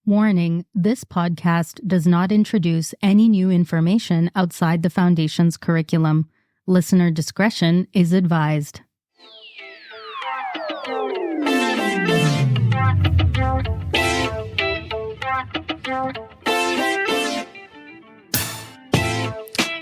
Warning, this podcast does not introduce any new information outside the Foundation's curriculum. Listener discretion is advised.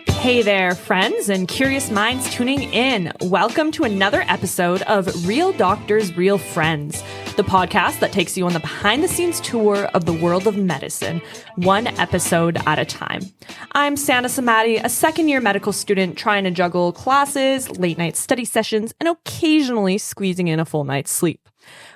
Hey there, friends and curious minds tuning in. Welcome to another episode of Real Doctors, Real Friends, the podcast that takes you on the behind-the-scenes tour of the world of medicine, one episode at a time. I'm Sana Samadi, a second-year medical student trying to juggle classes, late-night study sessions, and occasionally squeezing in a full night's sleep.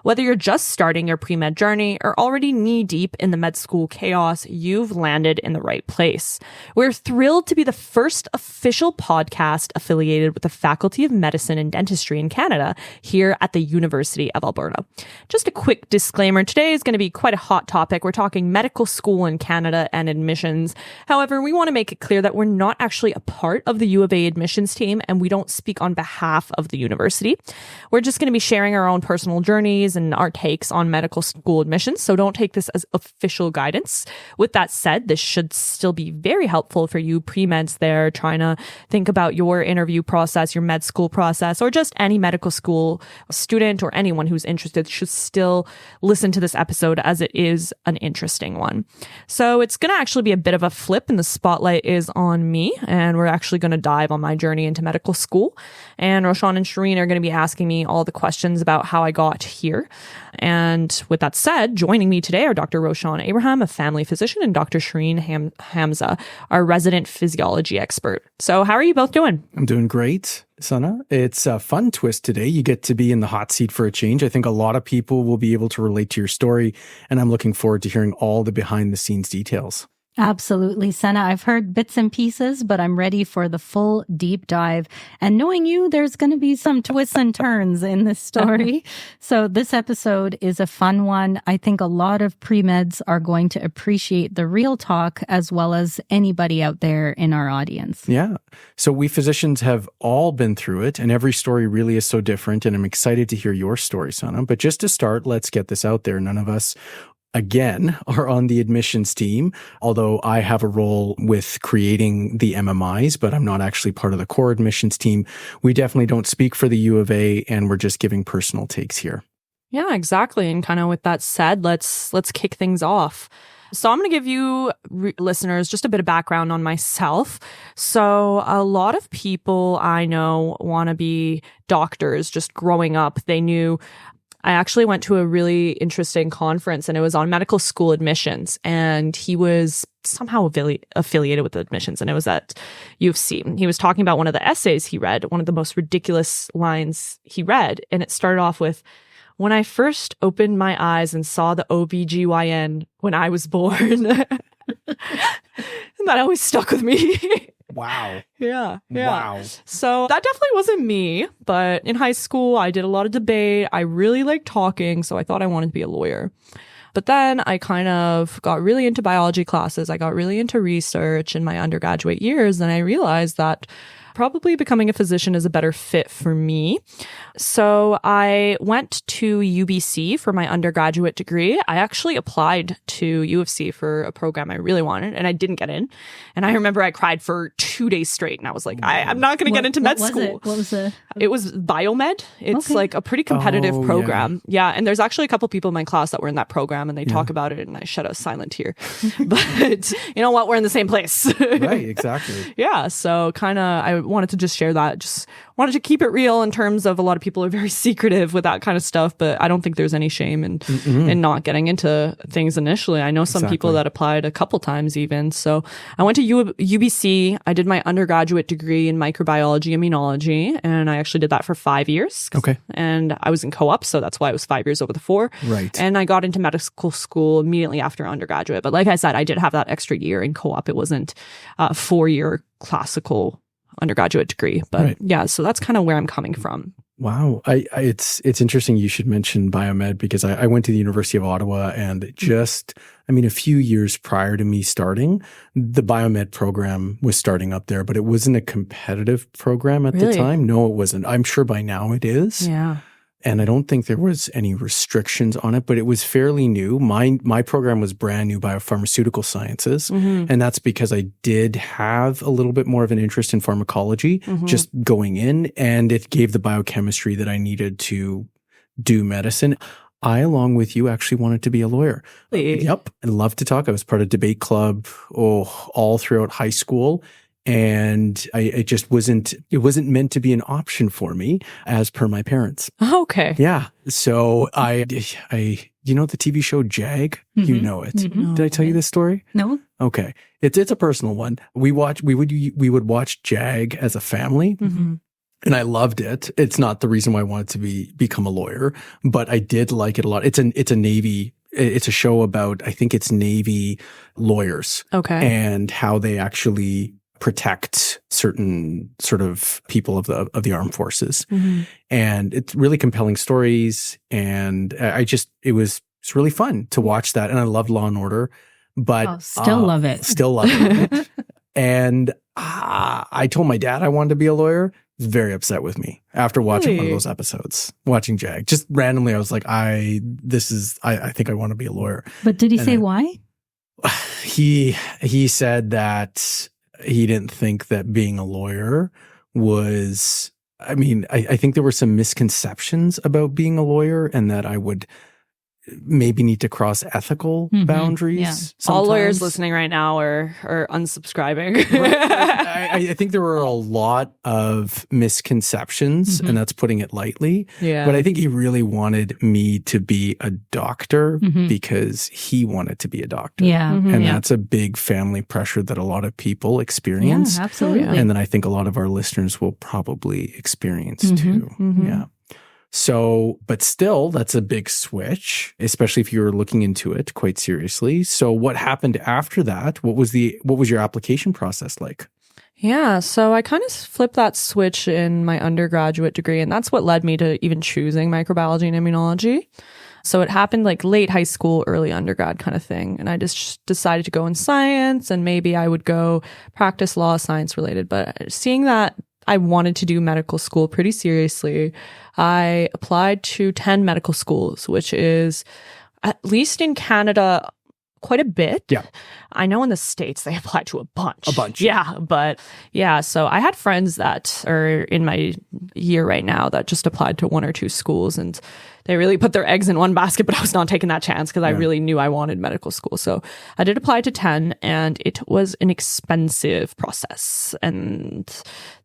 Whether you're just starting your pre-med journey or already knee-deep in the med school chaos, you've landed in the right place. We're thrilled to be the first official podcast affiliated with the Faculty of Medicine and Dentistry in Canada here at the University of Alberta. Just a quick disclaimer, today is going to be quite a hot topic. We're talking medical school in Canada and admissions. However, we want to make it clear that we're not actually a part of the U of A admissions team and we don't speak on behalf of the university. We're just going to be sharing our own personal journeys and our takes on medical school admissions, so don't take this as official guidance. With that said, this should still be very helpful for you pre-meds there trying to think about your interview process, your med school process, or just any medical school student or anyone who's interested should still listen to this episode as it is an interesting one. So it's going to actually be a bit of a flip and the spotlight is on me, and we're actually going to dive on my journey into medical school. And Roshan and Shereen are going to be asking me all the questions about how I got here. And with that said, joining me today are Dr. Roshan Abraham, a family physician, and Dr. Shereen Hamza, our resident physiology expert. So how are you both doing? I'm doing great, Sana. It's a fun twist today. You get to be in the hot seat for a change. I think a lot of people will be able to relate to your story, and I'm looking forward to hearing all the behind the scenes details. Absolutely, Sana. I've heard bits and pieces, but I'm ready for the full deep dive. And knowing you, there's going to be some twists and turns in this story. So this episode is a fun one. I think a lot of pre-meds are going to appreciate the real talk as well as anybody out there in our audience. Yeah. So we physicians have all been through it, and every story really is so different. And I'm excited to hear your story, Sana. But just to start, let's get this out there. None of us again, are on the admissions team, although I have a role with creating the MMIs, but I'm not actually part of the core admissions team. We definitely don't speak for the U of A, and we're just giving personal takes here. Yeah, exactly. And kind of with that said, let's kick things off. So I'm going to give you listeners just a bit of background on myself. So a lot of people I know want to be doctors. Just growing up, they knew. I actually went to a really interesting conference and it was on medical school admissions, and he was somehow affiliated with admissions, and it was at U of C. He was talking about one of the essays he read, one of the most ridiculous lines he read, and it started off with, "When I first opened my eyes and saw the OBGYN when I was born." And that always stuck with me. Wow. Yeah. Wow. So that definitely wasn't me, but in high school, I did a lot of debate. I really liked talking, so I thought I wanted to be a lawyer. But then I kind of got really into biology classes. I got really into research in my undergraduate years, and I realized that probably becoming a physician is a better fit for me. So I went to UBC for my undergraduate degree. I actually applied to U of C for a program I really wanted, and I didn't get in. And I remember I cried for 2 days straight, and I was like, I'm not going to get into med school. What was it? It was biomed. It's like a pretty competitive program. Yeah. And there's actually a couple people in my class that were in that program, and they talk about it, and I shed a silent tear. But you know what? We're in the same place. Right, exactly. Yeah. So kind of, I wanted to just share that. Just wanted to keep it real in terms of a lot of people are very secretive with that kind of stuff, but I don't think there's any shame in not getting into things initially. I know some people that applied a couple times even. So I went to UBC. I did my undergraduate degree in microbiology, immunology, and I actually did that for 5 years. Okay. And I was in co-op, so that's why it was 5 years over the 4. Right. And I got into medical school immediately after undergraduate. But like I said, I did have that extra year in co-op. It wasn't a 4-year classical undergraduate degree. But yeah, so that's kind of where I'm coming from. Wow. It's interesting you should mention biomed, because I went to the University of Ottawa, and just, a few years prior to me starting, the biomed program was starting up there, but it wasn't a competitive program at the time. No, it wasn't. I'm sure by now it is. Yeah. And I don't think there was any restrictions on it, but it was fairly new. My program was brand new, biopharmaceutical sciences. And that's because I did have a little bit more of an interest in pharmacology just going in, and it gave the biochemistry that I needed to do medicine. I, along with you, actually wanted to be a lawyer. Really? Yep. I love to talk. I was part of debate club all throughout high school. And it wasn't meant to be an option for me as per my parents. Okay. Yeah. So I you know the TV show Jag? You know it. Did I tell you this story? No. Okay. It's a personal one. We would watch Jag as a family. And I loved it. It's not the reason why I wanted to become a lawyer, but I did like it a lot. It's a show about, I think it's Navy lawyers. Okay. And how they actually protect certain sort of people of the armed forces. And it's really compelling stories. And it's really fun to watch that. And I loved Law and Order, but still love it. Still love it. And I told my dad I wanted to be a lawyer. He was very upset with me after watching one of those episodes, watching Jag. Just randomly, I was like, I think I want to be a lawyer. But did he say why? He said that he didn't think that being a lawyer was, I think there were some misconceptions about being a lawyer, and that I would maybe need to cross ethical boundaries. Yeah. All lawyers listening right now are unsubscribing. I think there were a lot of misconceptions, and that's putting it lightly. Yeah. But I think he really wanted me to be a doctor because he wanted to be a doctor. Yeah. And that's a big family pressure that a lot of people experience. Yeah, absolutely. And then I think a lot of our listeners will probably experience too. Yeah. So, but still, that's a big switch, especially if you were looking into it quite seriously. So what happened after that? What was your application process like? Yeah, so I kind of flipped that switch in my undergraduate degree, and that's what led me to even choosing microbiology and immunology. So it happened like late high school, early undergrad kind of thing. And I just decided to go in science, and maybe I would go practice law, science related. But seeing that I wanted to do medical school pretty seriously, I applied to 10 medical schools, which is, at least in Canada, quite a bit. Yeah. I know in the States they apply to a bunch. A bunch. Yeah. But yeah, so I had friends that are in my year right now that just applied to 1 or 2 schools, and they really put their eggs in one basket, but I was not taking that chance because I really knew I wanted medical school. So I did apply to 10, and it was an expensive process. And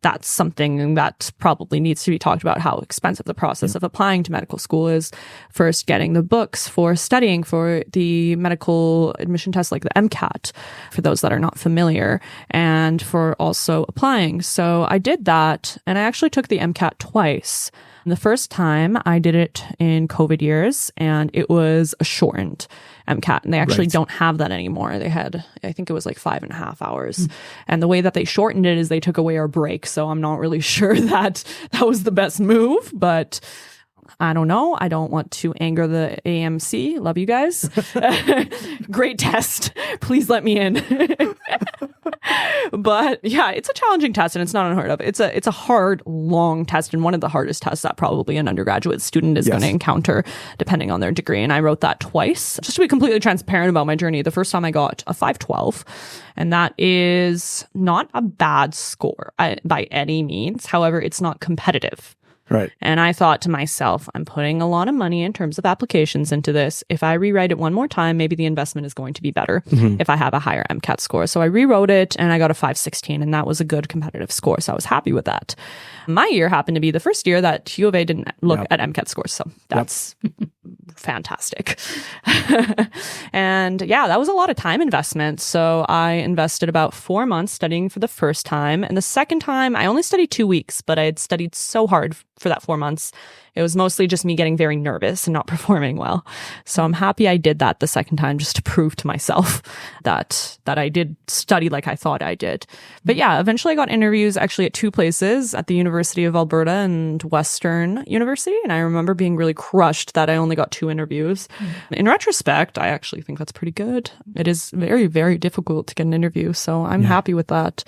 that's something that probably needs to be talked about, how expensive the process of applying to medical school is. First, getting the books for studying for the medical admission test, like the MCAT, for those that are not familiar, and for also applying. So I did that, and I actually took the MCAT twice. The first time I did it in COVID years, and it was a shortened MCAT, and they actually don't have that anymore. They had, I think it was like 5.5 hours. And the way that they shortened it is they took away our break. So I'm not really sure that was the best move, but I don't know. I don't want to anger the AMC. Love you guys. Great test. Please let me in. But yeah, it's a challenging test, and it's not unheard of. It's a hard, long test, and one of the hardest tests that probably an undergraduate student is going to encounter, depending on their degree. And I wrote that twice. Just to be completely transparent about my journey, the first time I got a 512, and that is not a bad score by any means. However, it's not competitive. Right. And I thought to myself, I'm putting a lot of money in terms of applications into this. If I rewrite it one more time, maybe the investment is going to be better if I have a higher MCAT score. So I rewrote it, and I got a 516, and that was a good competitive score. So I was happy with that. My year happened to be the first year that U of A didn't look at MCAT scores. So that's fantastic. And yeah, that was a lot of time investment. So I invested about 4 months studying for the first time. And the second time, I only studied 2 weeks, but I had studied so hard for that 4 months. It was mostly just me getting very nervous and not performing well. So I'm happy I did that the second time, just to prove to myself that I did study like I thought I did. But yeah, eventually I got interviews actually at 2 places, at the University of Alberta and Western University. And I remember being really crushed that I only got 2 interviews. In retrospect, I actually think that's pretty good. It is very, very difficult to get an interview. So I'm happy with that.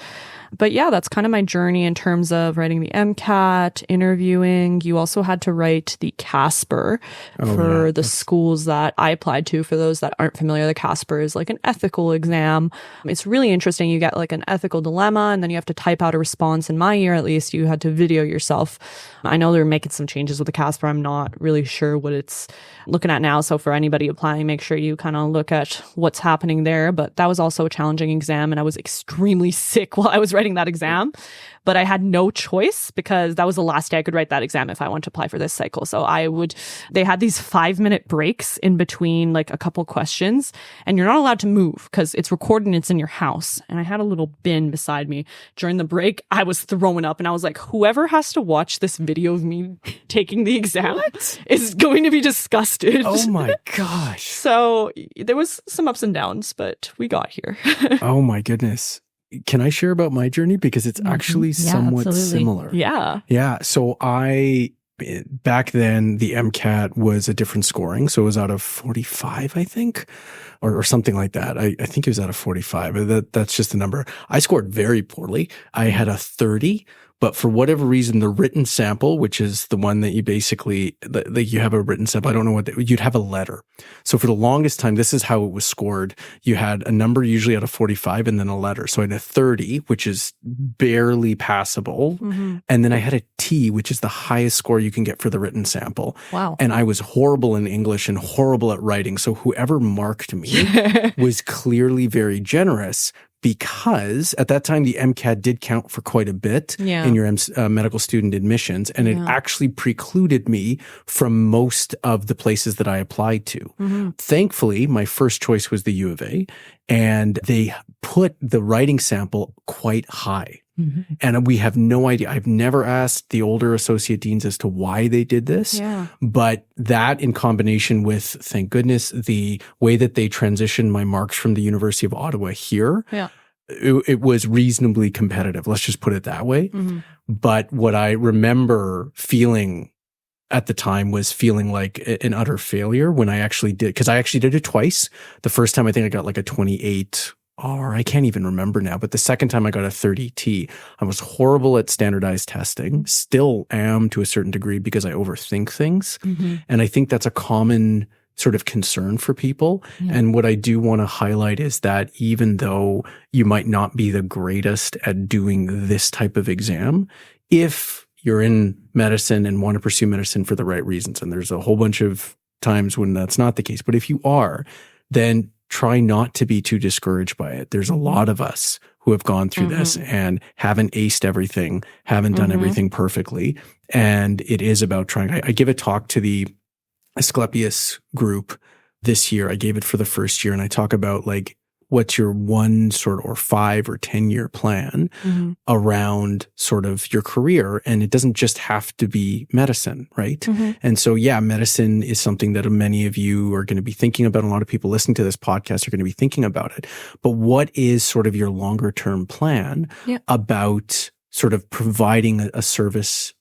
But yeah, that's kind of my journey in terms of writing the MCAT, interviewing. You also had to write the Casper for the schools that I applied to. For those that aren't familiar, the Casper is like an ethical exam. It's really interesting. You get like an ethical dilemma, and then you have to type out a response. In my year, at least, you had to video yourself. I know they're making some changes with the Casper. I'm not really sure what it's looking at now. So for anybody applying, make sure you kind of look at what's happening there. But that was also a challenging exam, and I was extremely sick while I was writing that exam. But I had no choice because that was the last day I could write that exam if I wanted to apply for this cycle. So they had these 5-minute breaks in between like a couple questions, and you're not allowed to move because it's recorded and it's in your house. And I had a little bin beside me. During the break, I was throwing up, and I was like, whoever has to watch this video of me taking the exam is going to be disgusted. Oh my gosh. So there was some ups and downs, but we got here. Oh my goodness. Can I share about my journey? Because it's actually somewhat absolutely. similar. Yeah. Yeah. So back then, the MCAT was a different scoring. So it was out of 45, I think, or something like that. I think it was out of 45. That's just the number. I scored very poorly. I had a 30. But for whatever reason, the written sample, which is the one that you basically, like you have a written sample, I don't know you'd have a letter. So for the longest time, this is how it was scored. You had a number usually out of 45 and then a letter. So I had a 30, which is barely passable. Mm-hmm. And then I had a T, which is the highest score you can get for the written sample. Wow. And I was horrible in English and horrible at writing. So whoever marked me was clearly very generous. Because at that time, the MCAT did count for quite a bit in your medical student admissions, and it actually precluded me from most of the places that I applied to. Mm-hmm. Thankfully, my first choice was the U of A, and they put the writing sample quite high. Mm-hmm. And we have no idea. I've never asked the older associate deans as to why they did this. Yeah. But that in combination with, thank goodness, the way that they transitioned my marks from the University of Ottawa here, it was reasonably competitive. Let's just put it that way. Mm-hmm. But what I remember feeling at the time was feeling like an utter failure when I actually did, because I actually did it twice. The first time I think I got like a 28 or I can't even remember now, but the second time I got a 30T. I was horrible at standardized testing, still am to a certain degree because I overthink things. Mm-hmm. And I think that's a common sort of concern for people. Yeah. And what I do want to highlight is that even though you might not be the greatest at doing this type of exam, if you're in medicine and want to pursue medicine for the right reasons, and there's a whole bunch of times when that's not the case, but if you are, then try not to be too discouraged by it. There's a lot of us who have gone through this and haven't aced everything, haven't done everything perfectly. And it is about trying. I give a talk to the Asclepius group this year. I gave it for the first year, and I talk about like, what's your 1 sort or 5 or 10 year plan around sort of your career? And it doesn't just have to be medicine, right? Mm-hmm. And so, yeah, medicine is something that many of you are going to be thinking about. A lot of people listening to this podcast are going to be thinking about it. But what is sort of your longer term plan about sort of providing a service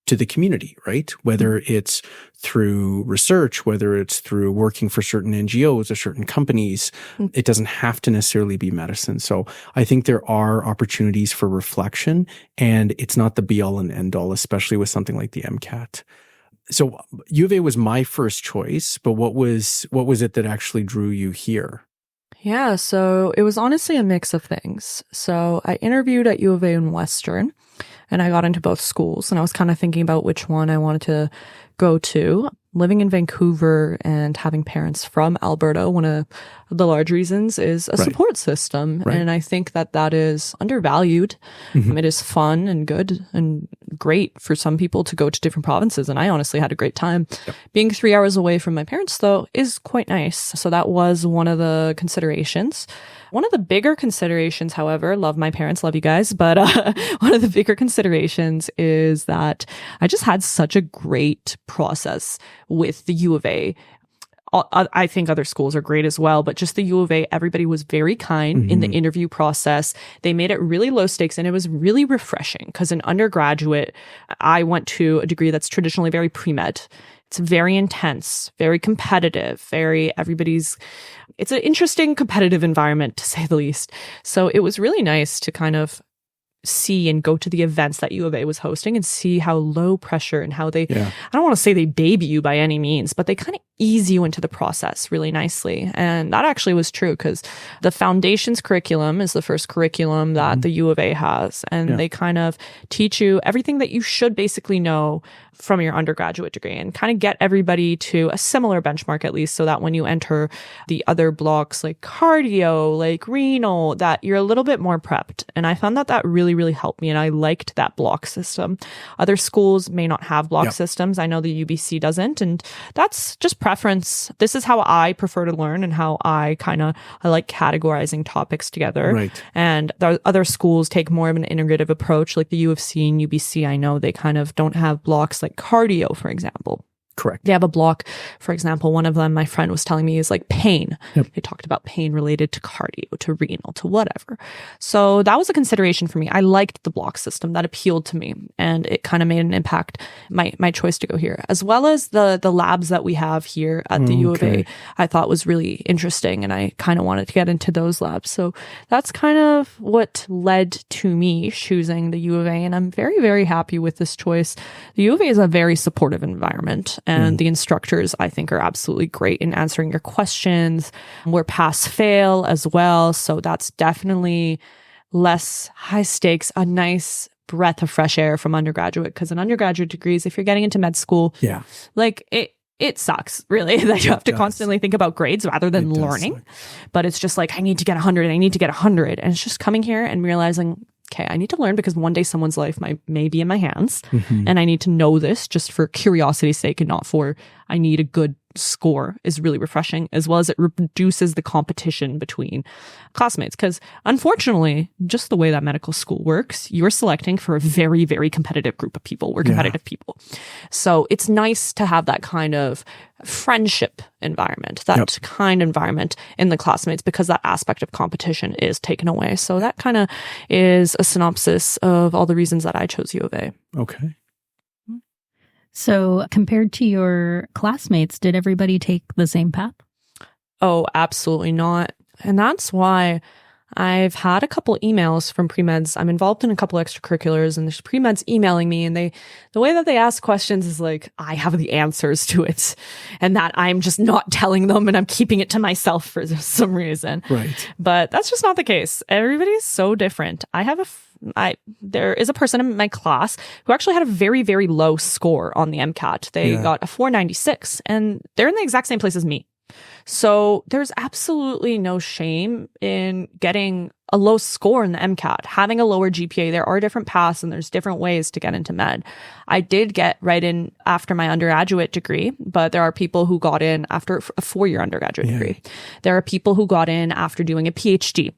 to the community, right? Whether it's through research, whether it's through working for certain NGOs or certain companies, it doesn't have to necessarily be medicine. So I think there are opportunities for reflection, and it's not the be all and end all, especially with something like the MCAT. So U of A was my first choice, but what was it that actually drew you here? Yeah, so it was honestly a mix of things. So I interviewed at U of A in Western, and I got into both schools, and I was kind of thinking about which one I wanted to go to. Living in Vancouver and having parents from Alberta, one of the large reasons is a support system. Right. And I think that is undervalued. Mm-hmm. It is fun and good and great for some people to go to different provinces. And I honestly had a great time. Yep. Being 3 hours away from my parents, though, is quite nice. So that was one of the considerations. One of the bigger considerations, however, love my parents, love you guys, but one of the bigger considerations is that I just had such a great process with the U of A. I think other schools are great as well, but just the U of A, everybody was very kind in the interview process. They made it really low stakes, and it was really refreshing because in undergraduate, I went to a degree that's traditionally very pre-med. It's very intense, very competitive, it's an interesting competitive environment to say the least. So it was really nice to kind of see and go to the events that U of A was hosting and see how low pressure and how they, I don't want to say they baby you by any means, but they kind of ease you into the process really nicely. And that actually was true because the foundations curriculum is the first curriculum that the U of A has. And they kind of teach you everything that you should basically know from your undergraduate degree and kind of get everybody to a similar benchmark at least so that when you enter the other blocks like cardio, like renal, that you're a little bit more prepped. And I found that that really, really helped me. And I liked that block system. Other schools may not have block systems. I know the UBC doesn't. And that's just preference. This is how I prefer to learn and how I like categorizing topics together. Right. And the other schools take more of an integrative approach, like the U of C and UBC. I know they kind of don't have blocks like cardio, for example. Correct. They have a block, for example, one of them, my friend was telling me, is like pain. They talked about pain related to cardio, to renal, to whatever. So that was a consideration for me. I liked the block system. That appealed to me. And it kind of made an impact, my choice to go here. As well as the labs that we have here at the U of A, I thought was really interesting. And I kind of wanted to get into those labs. So that's kind of what led to me choosing the U of A. And I'm very, very happy with this choice. The U of A is a very supportive environment. And the instructors, I think, are absolutely great in answering your questions. We're pass-fail as well. So that's definitely less high stakes, a nice breath of fresh air from undergraduate. Because in undergraduate degrees, if you're getting into med school, like it sucks, really, that you have to constantly think about grades rather than learning. But it's just like, I need to get 100, I need to get 100. And it's just coming here and realizing, okay, I need to learn because one day someone's life may be in my hands and I need to know this just for curiosity's sake and not for I need a good score is really refreshing, as well as it reduces the competition between classmates. Because unfortunately, just the way that medical school works, you're selecting for a very, very competitive group of people. We're competitive people. So it's nice to have that kind of friendship environment, that kind of environment in the classmates, because that aspect of competition is taken away. So that kind of is a synopsis of all the reasons that I chose U of A. Okay. So compared to your classmates, did everybody take the same path? Oh, absolutely not. And that's why I've had a couple emails from pre-meds. I'm involved in a couple extracurriculars and there's pre-meds emailing me, and the way that they ask questions is like, I have the answers to it and that I'm just not telling them and I'm keeping it to myself for some reason. Right. But that's just not the case. Everybody's so different. There is a person in my class who actually had a very, very low score on the MCAT. They got a 496 and they're in the exact same place as me. So there's absolutely no shame in getting a low score in the MCAT, having a lower GPA. There are different paths and there's different ways to get into med. I did get right in after my undergraduate degree, but there are people who got in after a 4-year undergraduate degree. There are people who got in after doing a PhD.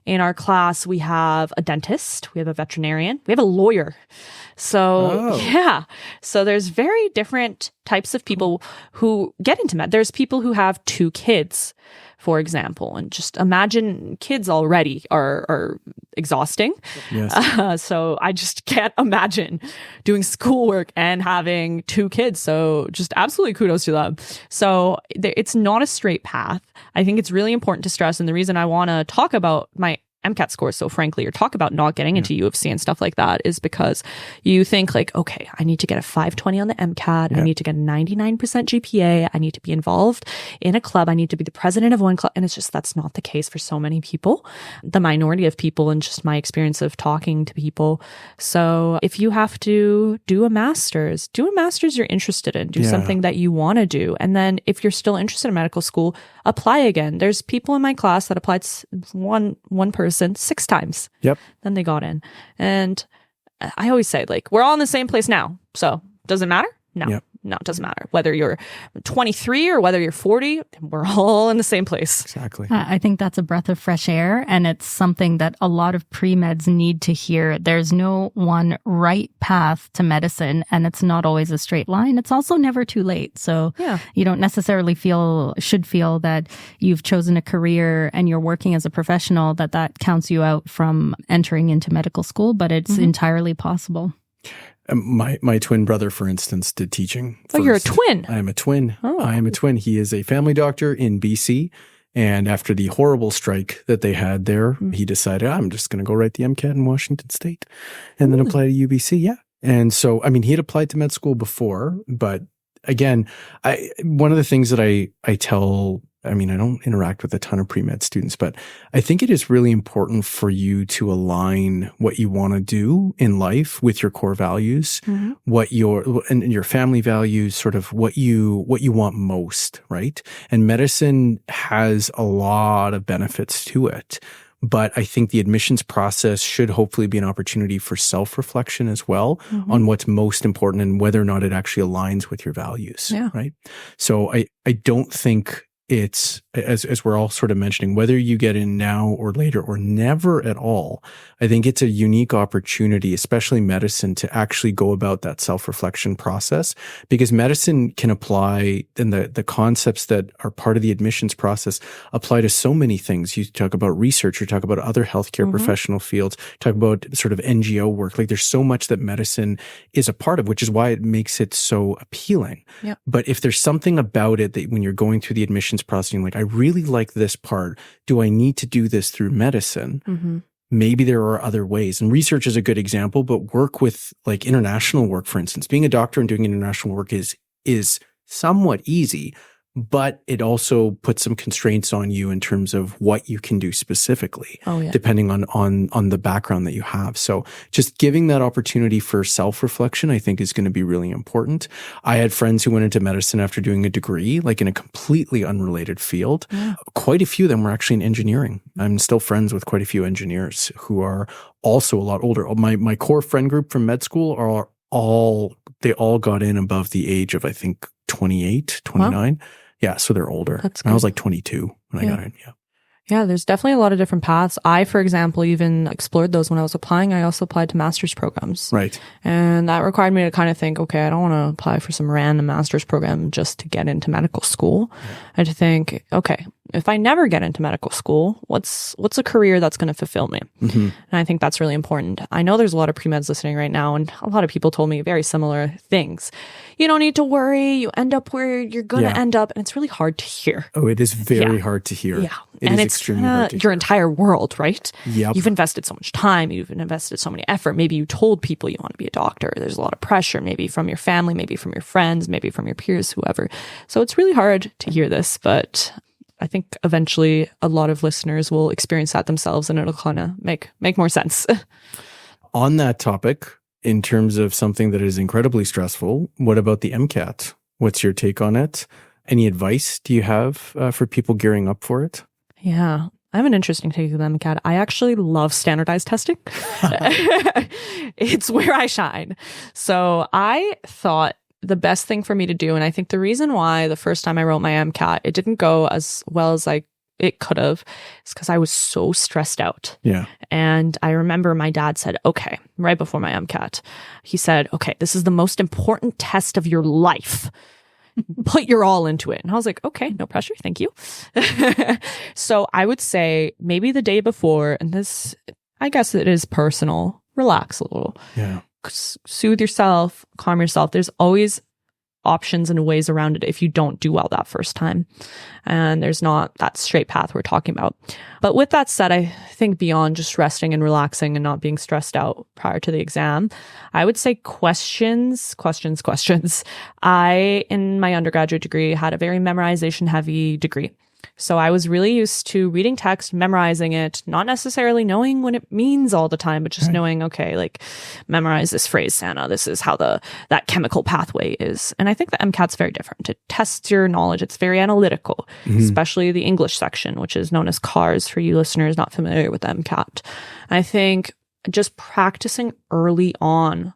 In our class, we have a dentist, we have a veterinarian, we have a lawyer. So, So there's very different types of people who get into med. There's people who have 2 kids, for example, and just imagine kids already are exhausting. Yes. So I just can't imagine doing schoolwork and having 2 kids. So just absolutely kudos to them. So it's not a straight path. I think it's really important to stress. And the reason I want to talk about my MCAT scores so frankly, or talk about not getting into U of C and stuff like that, is because you think like, okay, I need to get a 520 on the MCAT. I need to get a 99% GPA. I need to be involved in a club. I need to be the president of one club. And it's just, that's not the case for so many people, the minority of people, and just my experience of talking to people. So if you have to do a master's you're interested in, do something that you want to do. And then if you're still interested in medical school, apply again. There's people in my class that applied one person 6 times. Then they got in. And I always say, like, we're all in the same place now. So does it matter? No. No, it doesn't matter. Whether you're 23 or whether you're 40, we're all in the same place. Exactly. I think that's a breath of fresh air. And it's something that a lot of pre-meds need to hear. There's no one right path to medicine, and it's not always a straight line. It's also never too late. So you don't necessarily should feel that you've chosen a career and you're working as a professional, that counts you out from entering into medical school, but it's entirely possible. My twin brother, for instance, did teaching. Oh, you're a twin. I am a twin. Oh. I am a twin. He is a family doctor in BC, And after the horrible strike that they had there, he decided, I'm just going to go write the MCAT in Washington State and then apply to UBC. Yeah. And so, I mean, he had applied to med school before, but again, one of the things that I tell, I mean, I don't interact with a ton of pre-med students, but I think it is really important for you to align what you want to do in life with your core values, what and your family values, sort of what you want most, right? And medicine has a lot of benefits to it. But I think the admissions process should hopefully be an opportunity for self-reflection as well on what's most important and whether or not it actually aligns with your values, right? So I don't think it's, as we're all sort of mentioning, whether you get in now or later or never at all, I think it's a unique opportunity, especially medicine, to actually go about that self-reflection process, because medicine can apply, and the concepts that are part of the admissions process apply to so many things. You talk about research, you talk about other healthcare professional fields, talk about sort of NGO work. Like there's so much that medicine is a part of, which is why it makes it so appealing. Yep. But if there's something about it that when you're going through the admissions process, you're like, I really like this part. Do I need to do this through medicine? Maybe there are other ways. And research is a good example, but work with like international work, for instance, being a doctor and doing international work is somewhat easy, but it also puts some constraints on you in terms of what you can do specifically, depending on the background that you have. So just giving that opportunity for self-reflection, I think, is going to be really important. I had friends who went into medicine after doing a degree, like in a completely unrelated field. Quite a few of them were actually in engineering. I'm still friends with quite a few engineers who are also a lot older. My core friend group from med school they all got in above the age of, I think, 28, 29. Wow. Yeah, so they're older. That's good. I was like 22 when I got in. Yeah, there's definitely a lot of different paths. I, for example, even explored those when I was applying. I also applied to master's programs. Right. And that required me to kind of think, okay, I don't want to apply for some random master's program just to get into medical school. I had to think, okay, if I never get into medical school, what's a career that's going to fulfill me? And I think that's really important. I know there's a lot of pre-meds listening right now, and a lot of people told me very similar things. You don't need to worry. You end up where you're going to end up. And it's really hard to hear. Oh, it is very hard to hear. Yeah. It and is it's extremely hard to your hear. entire world, right? Yep. You've invested so much time. You've invested so many effort. Maybe you told people you want to be a doctor. There's a lot of pressure, maybe from your family, maybe from your friends, maybe from your peers, whoever. So it's really hard to hear this, but I think eventually a lot of listeners will experience that themselves and it'll kind of make more sense. On that topic, in terms of something that is incredibly stressful, what about the MCAT? What's your take on it? Any advice do you have for people gearing up for it? Yeah, I have an interesting take on the MCAT. I actually love standardized testing. It's where I shine. So I thought the best thing for me to do, and I think the reason why the first time I wrote my MCAT, it didn't go as well as it could have, is because I was so stressed out. Yeah. And I remember my dad said, okay, right before my MCAT, he said, okay, this is the most important test of your life. Put your all into it. And I was like, okay, no pressure. Thank you. So I would say maybe the day before, and this, I guess it is personal, relax a little. Yeah. Soothe yourself, calm yourself. There's always options and ways around it if you don't do well that first time. And there's not that straight path we're talking about. But with that said, I think beyond just resting and relaxing and not being stressed out prior to the exam, I would say questions. I, in my undergraduate degree, had a very memorization heavy degree. So I was really used to reading text, memorizing it, not necessarily knowing what it means all the time, but just knowing, okay, like memorize this phrase, Sana. This is how that chemical pathway is. And I think the MCAT's very different. It tests your knowledge. It's very analytical, especially the English section, which is known as CARS for you listeners not familiar with the MCAT. I think just practicing early on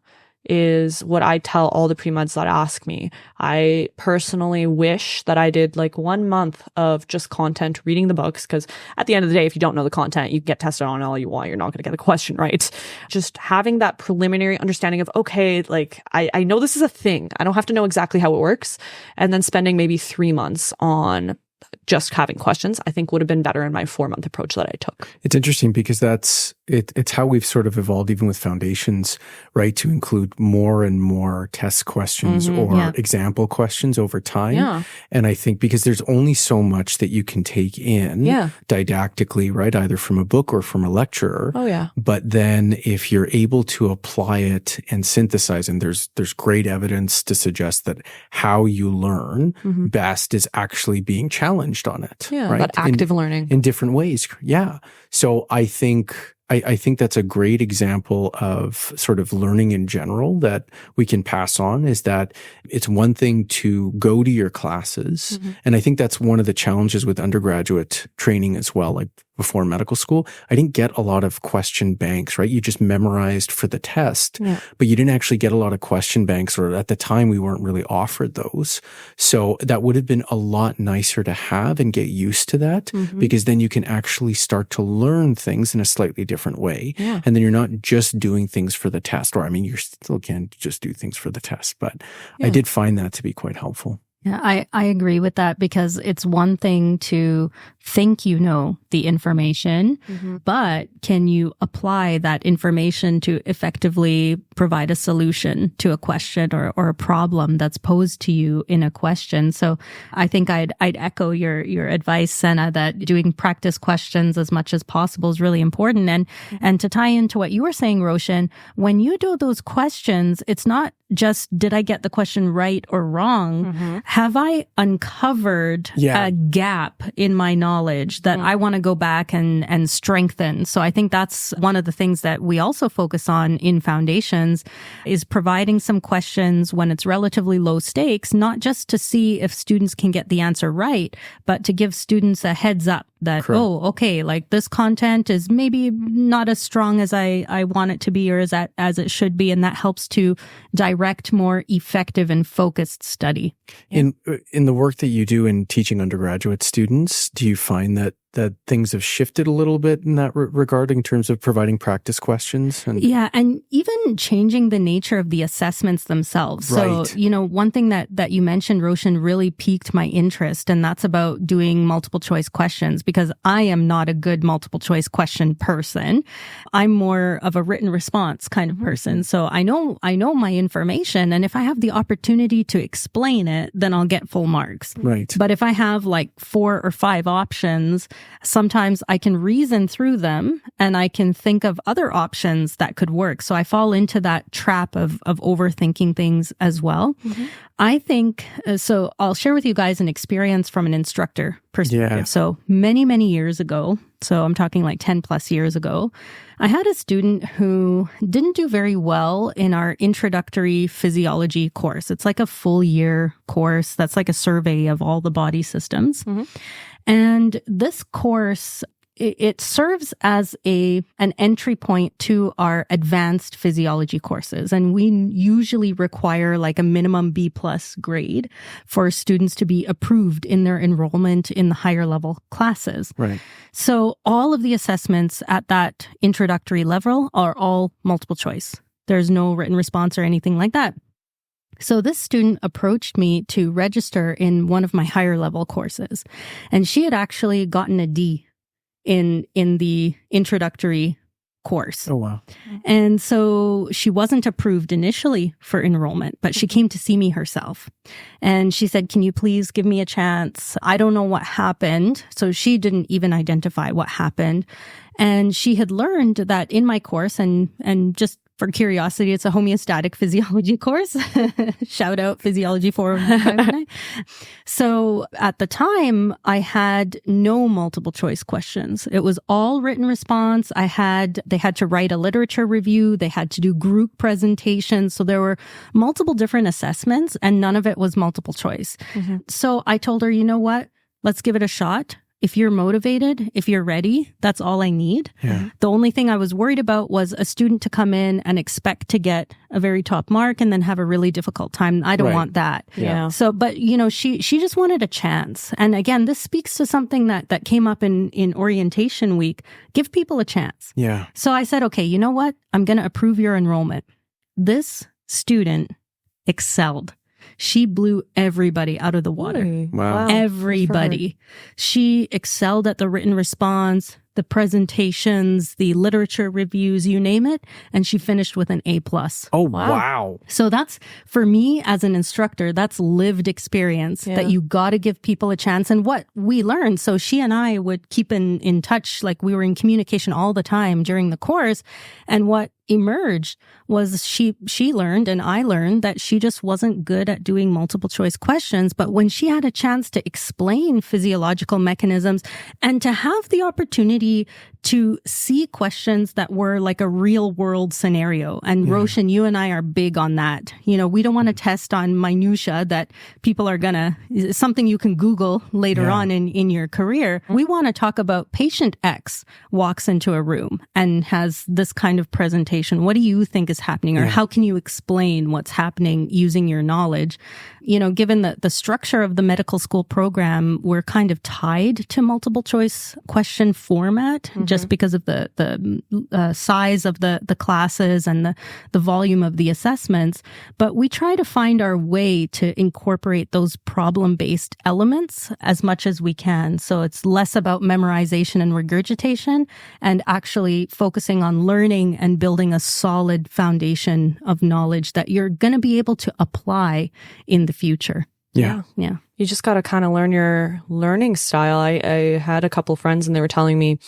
is what I tell all the pre-meds that ask me. I personally wish that I did like 1 month of just content, reading the books, because at the end of the day, if you don't know the content, you get tested on all you want. You're not going to get the question right. Just having that preliminary understanding of, okay, like I know this is a thing. I don't have to know exactly how it works. And then spending maybe 3 months on just having questions, I think would have been better in my 4-month approach that I took. It's interesting because it's how we've sort of evolved even with foundations, right? To include more and more test questions or example questions over time. Yeah. And I think because there's only so much that you can take in didactically, right? Either from a book or from a lecturer. Oh yeah. But then if you're able to apply it and synthesize, and there's great evidence to suggest that how you learn best is actually being challenged on it. Yeah, right? that active learning. In different ways. Yeah. So I think that's a great example of sort of learning in general that we can pass on, is that it's one thing to go to your classes. And I think that's one of the challenges with undergraduate training as well. Like before medical school, I didn't get a lot of question banks, right? You just memorized for the test, but you didn't actually get a lot of question banks, or at the time we weren't really offered those. So that would have been a lot nicer to have and get used to that, because then you can actually start to learn things in a slightly different way. Yeah. And then you're not just doing things for the test, or I mean, you still can just do things for the test, but I did find that to be quite helpful. Yeah, I agree with that, because it's one thing to think you know the information, but can you apply that information to effectively provide a solution to a question or a problem that's posed to you in a question? So I think I'd echo your advice, Sana, that doing practice questions as much as possible is really important. And to tie into what you were saying, Roshan, when you do those questions, it's not just, did I get the question right or wrong? Have I uncovered a gap in my knowledge that I want to go back and strengthen? So I think that's one of the things that we also focus on in foundations, is providing some questions when it's relatively low stakes, not just to see if students can get the answer right, but to give students a heads up that, oh, okay, like this content is maybe not as strong as I want it to be, or as it should be. And that helps to direct more effective and focused study. In the work that you do in teaching undergraduate students, do you find that things have shifted a little bit in that regard in terms of providing practice questions? Yeah, and even changing the nature of the assessments themselves. Right. So, one thing that you mentioned, Roshan, really piqued my interest, and that's about doing multiple choice questions, because I am not a good multiple choice question person. I'm more of a written response kind of person. So I know my information, and if I have the opportunity to explain it, then I'll get full marks. Right. But if I have like 4 or 5 options, sometimes I can reason through them and I can think of other options that could work. So I fall into that trap of overthinking things as well. I think, so I'll share with you guys an experience from an instructor perspective. Yeah. So many, many years ago, so I'm talking like 10 plus years ago, I had a student who didn't do very well in our introductory physiology course. It's like a full year course. That's like a survey of all the body systems. And this course, it serves as an entry point to our advanced physiology courses. And we usually require like a minimum B+ grade for students to be approved in their enrollment in the higher level classes. Right. So all of the assessments at that introductory level are all multiple choice. There's no written response or anything like that. So this student approached me to register in one of my higher level courses, and she had actually gotten a D in the introductory course. Oh, wow. And so she wasn't approved initially for enrollment, but she came to see me herself. And she said, can you please give me a chance? I don't know what happened. So she didn't even identify what happened. And she had learned that in my course, and just for curiosity, it's a homeostatic physiology course. Shout out Physiology 419. So at the time, I had no multiple choice questions. It was all written response. They had to write a literature review. They had to do group presentations. So there were multiple different assessments, and none of it was multiple choice. So I told her, you know what? Let's give it a shot. If you're motivated, if you're ready, that's all I need. Yeah. The only thing I was worried about was a student to come in and expect to get a very top mark and then have a really difficult time. I don't want that. Yeah. So, but she just wanted a chance. And again, this speaks to something that came up in orientation week. Give people a chance. Yeah. So I said, okay, you know what? I'm going to approve your enrollment. This student excelled. she blew everybody out of the water. Really? Wow. Everybody. She excelled at the written response, the presentations, the literature reviews, you name it. And she finished with an A+. Oh, wow. So that's, for me as an instructor, that's lived experience that you got to give people a chance. And what we learned, so she and I would keep in touch, like we were in communication all the time during the course. And what emerged was she learned and I learned that she just wasn't good at doing multiple choice questions. But when she had a chance to explain physiological mechanisms and to have the opportunity to see questions that were like a real world scenario. And Roshan, you and I are big on that. You know, we don't want to test on minutia that people are something you can Google later on in your career. We want to talk about patient X walks into a room and has this kind of presentation. What do you think is happening? Or how can you explain what's happening using your knowledge? You know, given the structure of the medical school program, we're kind of tied to multiple choice question format just because of the size of the classes and the volume of the assessments. But we try to find our way to incorporate those problem-based elements as much as we can. So it's less about memorization and regurgitation and actually focusing on learning and building a solid foundation of knowledge that you're going to be able to apply in the future. Yeah. You just got to kind of learn your learning style. I had a couple friends and they were telling me,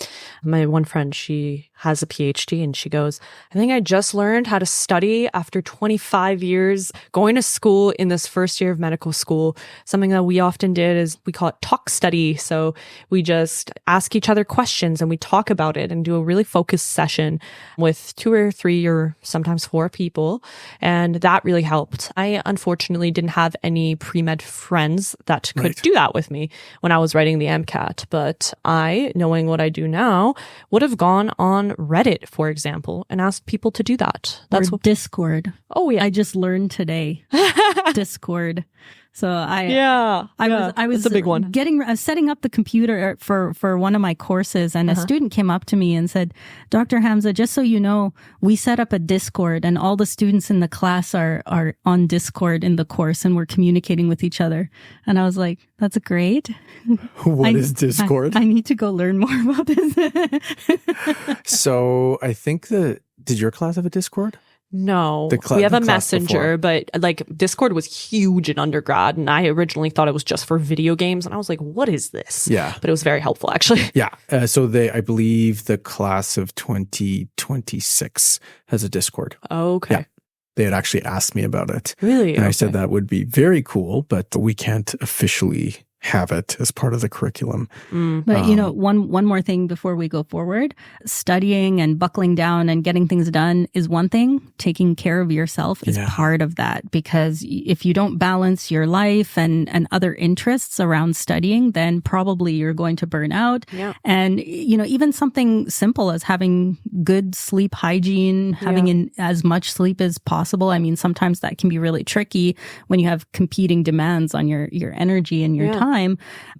my one friend, she has a PhD and she goes, I think I just learned how to study after 25 years going to school in this first year of medical school. Something that we often did is we call it talk study. So we just ask each other questions and we talk about it and do a really focused session with 2 or 3 or sometimes 4 people. And that really helped. I unfortunately didn't have any pre-med friends that could do that with me when I was writing the MCAT. But I, knowing what I do now, would have gone on Reddit, for example, and asked people to do that. That's what Discord. Oh yeah. I just learned today. Discord. So I was it's a big one. Setting up the computer for one of my courses, and a student came up to me and said, Dr. Hamza, just so you know, we set up a Discord and all the students in the class are on Discord in the course and we're communicating with each other. And I was like, that's great. What is Discord? I need to go learn more about this. So I think did your class have a Discord? No, we have a messenger, but like Discord was huge in undergrad. And I originally thought it was just for video games. And I was like, what is this? Yeah. But it was very helpful, actually. Yeah. So I believe the class of 2026 has a Discord. Okay. Yeah. They had actually asked me about it. Really? And I said that would be very cool, but we can't officially have it as part of the curriculum. But you know, one more thing before we go forward, studying and buckling down and getting things done is one thing. Taking care of yourself is part of that, because if you don't balance your life and other interests around studying, then probably you're going to burn out. Yeah. And, you know, even something simple as having good sleep hygiene, having as much sleep as possible. I mean, sometimes that can be really tricky when you have competing demands on your energy and your time.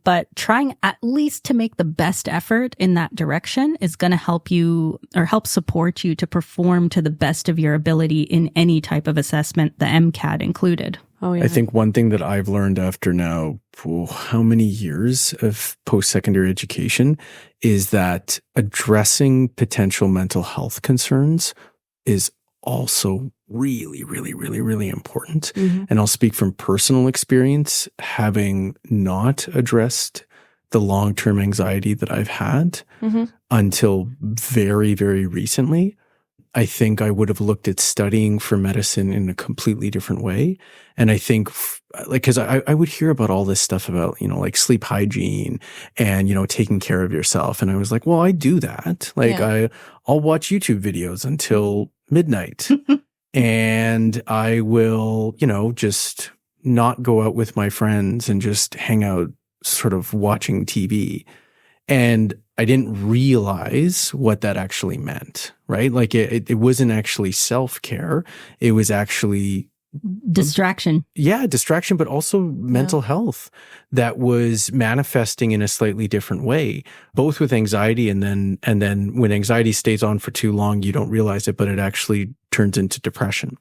But trying at least to make the best effort in that direction is going to help you or help support you to perform to the best of your ability in any type of assessment, the MCAT included. Oh, yeah. I think one thing that I've learned after now, how many years of post-secondary education, is that addressing potential mental health concerns is also really, really, really, really important. Mm-hmm. And I'll speak from personal experience, having not addressed the long-term anxiety that I've had until very, very recently. I think I would have looked at studying for medicine in a completely different way. And I think, like, because I would hear about all this stuff about, you know, like sleep hygiene and, you know, taking care of yourself. And I was like, well, I do that. Like, I'll watch YouTube videos until midnight. And I will, you know, just not go out with my friends and just hang out sort of watching TV. And I didn't realize what that actually meant, right? Like it wasn't actually self-care. It was actually distraction. Yeah, distraction, but also mental health that was manifesting in a slightly different way, both with anxiety and then when anxiety stays on for too long, you don't realize it, but it actually turns into depression.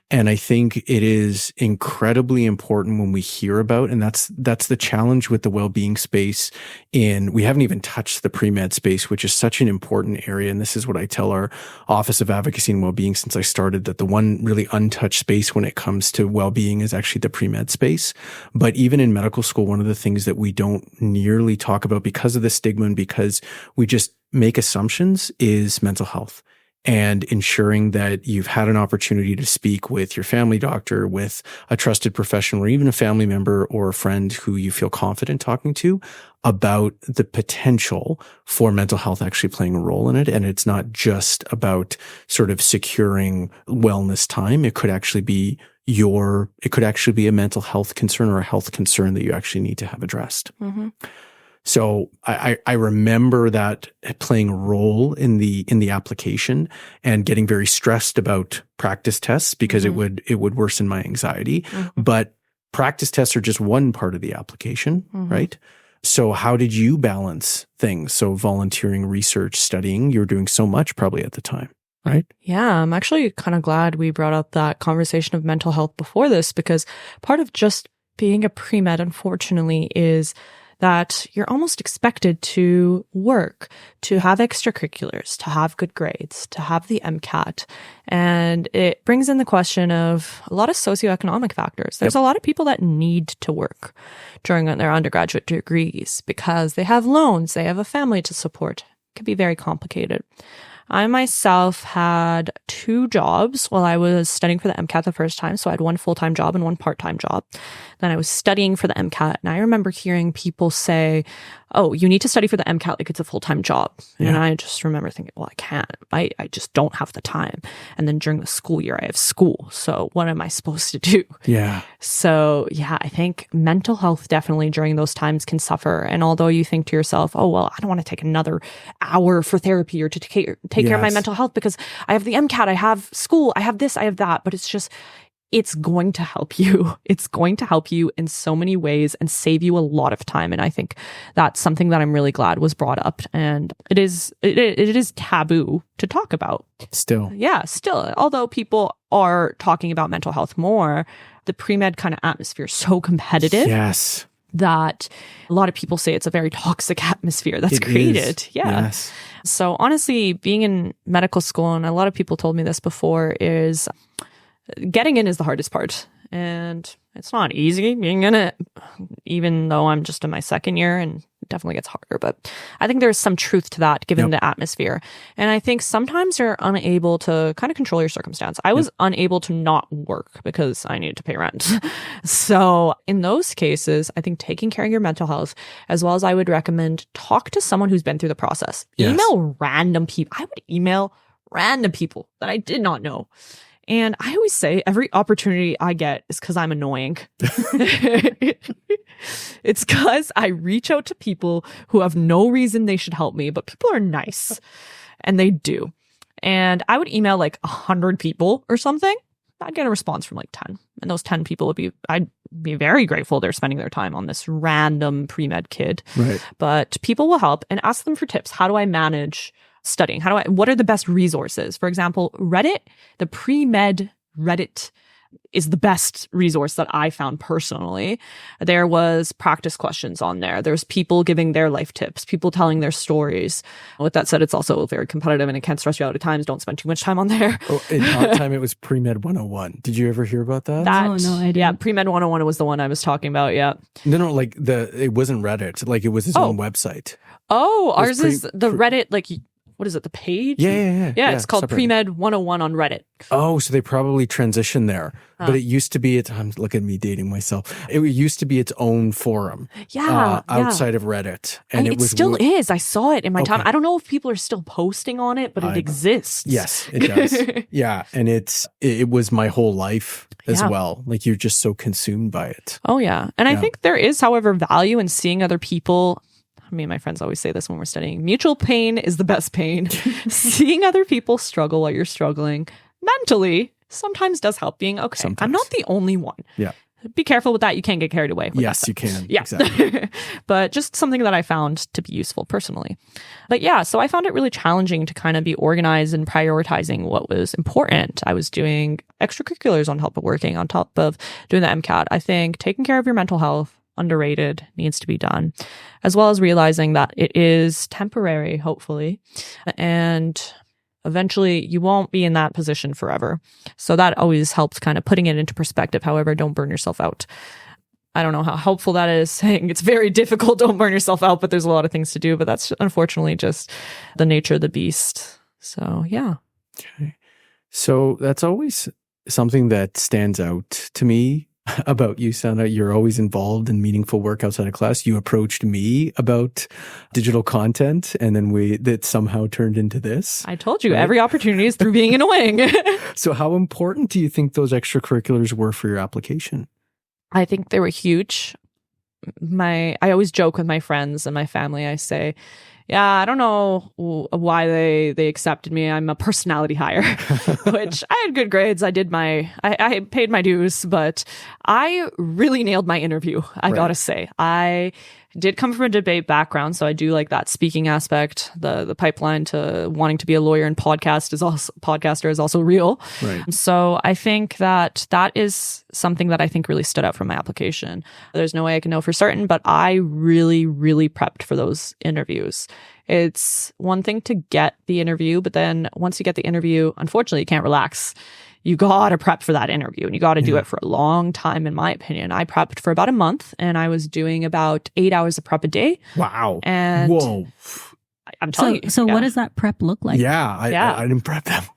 And I think it is incredibly important when we hear about, and that's the challenge with the well-being space we haven't even touched the pre-med space, which is such an important area. And this is what I tell our Office of Advocacy and Wellbeing since I started, that the one really untouched space when it comes to well-being is actually the pre-med space. But even in medical school, one of the things that we don't nearly talk about because of the stigma and because we just make assumptions is mental health. And ensuring that you've had an opportunity to speak with your family doctor, with a trusted professional, or even a family member or a friend who you feel confident talking to about the potential for mental health actually playing a role in it. And it's not just about sort of securing wellness time. It could actually be a mental health concern or a health concern that you actually need to have addressed. Mm-hmm. So I remember that playing a role in the application and getting very stressed about practice tests because it would worsen my anxiety. Mm-hmm. But practice tests are just one part of the application, right? So how did you balance things? So volunteering, research, studying, you were doing so much probably at the time, right? Yeah, I'm actually kind of glad we brought up that conversation of mental health before this, because part of just being a pre-med, unfortunately, is that you're almost expected to work, to have extracurriculars, to have good grades, to have the MCAT. And it brings in the question of a lot of socioeconomic factors. There's a lot of people that need to work during their undergraduate degrees because they have loans, they have a family to support. It can be very complicated. I myself had 2 jobs while I was studying for the MCAT the first time. So I had one full-time job and one part-time job. Then I was studying for the MCAT. And I remember hearing people say, oh, you need to study for the MCAT like it's a full-time job. Yeah. And I just remember thinking, well, I can't. I just don't have the time. And then during the school year, I have school. So what am I supposed to do? Yeah. So yeah, I think mental health definitely during those times can suffer. And although you think to yourself, oh, well, I don't want to take another hour for therapy or to take care of my mental health because I have the MCAT, I have school, I have this, I have that. But it's going to help you. It's going to help you in so many ways and save you a lot of time. And I think that's something that I'm really glad was brought up. And it is taboo to talk about. Still. Yeah, still. Although people are talking about mental health more, the pre-med kind of atmosphere is so competitive. Yes. That a lot of people say it's a very toxic atmosphere that's created. Yeah. Yes. So honestly, being in medical school, and a lot of people told me this before, is getting in is the hardest part. And it's not easy being in it, even though I'm just in my second year, and it definitely gets harder. But I think there's some truth to that given the atmosphere. And I think sometimes you're unable to kind of control your circumstance. I was unable to not work because I needed to pay rent. So in those cases, I think taking care of your mental health, as well as I would recommend, talk to someone who's been through the process. Yes. Email random people. I would email random people that I did not know. And I always say every opportunity I get is because I'm annoying. It's because I reach out to people who have no reason they should help me, but people are nice and they do. And I would email like 100 people or something. I'd get a response from like 10. And those 10 people I'd be very grateful they're spending their time on this random pre-med kid. Right. But people will help and ask them for tips. How do I manage studying? What are the best resources? For example, Reddit, the pre-med Reddit is the best resource that I found personally. There was practice questions on there. There's people giving their life tips, people telling their stories. With that said, it's also very competitive and it can stress you out at times. Don't spend too much time on there. Oh, in our time, it was Pre-Med 101. Did you ever hear about that? No, I didn't. Yeah, Pre-Med 101 was the one I was talking about, yeah. No, like it wasn't Reddit. Like it was his own website. Oh, ours is the Reddit, like... What is it? The page? Yeah. It's called Pre-Med 101 on Reddit. Oh, so they probably transitioned there. But it used to be look at me dating myself. It used to be its own forum. Outside of Reddit. And it still is. I saw it in my time. I don't know if people are still posting on it, but it exists. Yes, it does. Yeah. And it was my whole life as well. Like you're just so consumed by it. Oh, yeah. And I think there is, however, value in seeing other people. Me and my friends always say this when we're studying. Mutual pain is the best pain. Seeing other people struggle while you're struggling mentally sometimes does help being okay. Sometimes. I'm not the only one. Yeah. be careful with that. You can't get carried away. Yes, you can. Yeah. Exactly. But just something that I found to be useful personally. But yeah, so I found it really challenging to kind of be organized and prioritizing what was important. I was doing extracurriculars on top of working, on top of doing the MCAT. I think taking care of your mental health, underrated, needs to be done, as well as realizing that it is temporary, hopefully. And eventually you won't be in that position forever. So that always helps kind of putting it into perspective. However, don't burn yourself out. I don't know how helpful that is, saying it's very difficult, don't burn yourself out, but there's a lot of things to do. But that's unfortunately just the nature of the beast. So yeah. Okay. So that's always something that stands out to me about you, Sana. You're always involved in meaningful work outside of class. You approached me about digital content, and then that somehow turned into this. I told you, right? Every opportunity is through being in a wing. So how important do you think those extracurriculars were for your application? I think they were huge. I always joke with my friends and my family. I say, yeah, I don't know why they accepted me. I'm a personality hire, which I had good grades. I paid my dues, but I really nailed my interview. I gotta say, I did come from a debate background, so I do like that speaking aspect. The pipeline to wanting to be a lawyer and podcaster is also real. Right. So I think that is something that I think really stood out from my application. There's no way I can know for certain, but I really, really prepped for those interviews. It's one thing to get the interview, but then once you get the interview, unfortunately, you can't relax. You got to prep for that interview, and you got to do it for a long time, in my opinion. I prepped for about a month, and I was doing about 8 hours of prep a day. Wow. And whoa. I'm telling you. So what does that prep look like? Yeah, I didn't prep that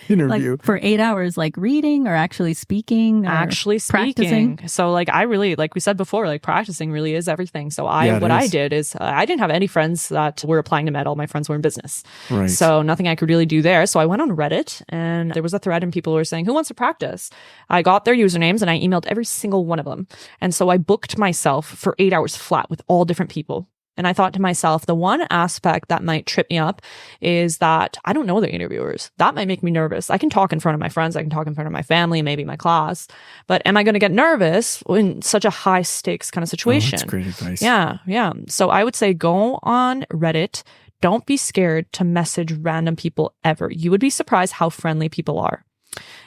interview. Like for 8 hours, like reading or actually speaking? Or practicing? So like I really, like we said before, like practicing really is everything. So I did is I didn't have any friends that were applying to med. All my friends were in business. Right. So nothing I could really do there. So I went on Reddit, and there was a thread, and people were saying, who wants to practice? I got their usernames, and I emailed every single one of them. And so I booked myself for 8 hours flat with all different people. And I thought to myself, the one aspect that might trip me up is that I don't know the interviewers. That might make me nervous. I can talk in front of my friends. I can talk in front of my family, maybe my class. But am I going to get nervous in such a high stakes kind of situation? Oh, that's great advice. Yeah. Yeah. So I would say go on Reddit. Don't be scared to message random people ever. You would be surprised how friendly people are.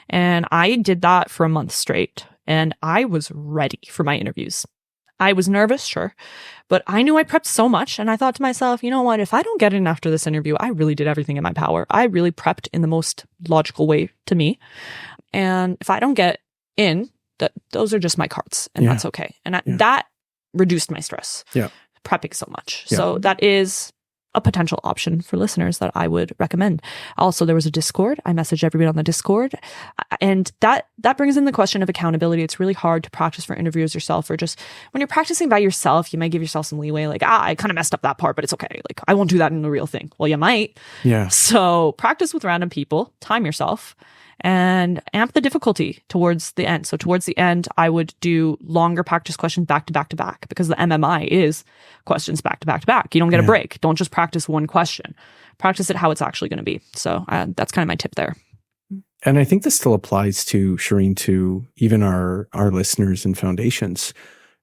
And I did that for a month straight, and I was ready for my interviews. I was nervous, sure, but I knew I prepped so much, and I thought to myself, you know what, if I don't get in after this interview, I really did everything in my power. I really prepped in the most logical way to me. And if I don't get in, those are just my cards, and that's okay. And that reduced my stress, prepping so much. Yeah. So that is a potential option for listeners that I would recommend. Also, there was a Discord. I messaged everybody on the Discord. And that brings in the question of accountability. It's really hard to practice for interviews yourself, or just when you're practicing by yourself, you might give yourself some leeway. Like, I kind of messed up that part, but it's okay. Like, I won't do that in the real thing. Well, you might. Yeah. So practice with random people, time yourself, and amp the difficulty towards the end. So towards the end, I would do longer practice questions back to back to back, because the MMI is questions back to back to back. You don't get a break. Don't just practice one question. Practice it how it's actually going to be. So that's kind of my tip there. And I think this still applies to, Shereen, to even our listeners and foundations,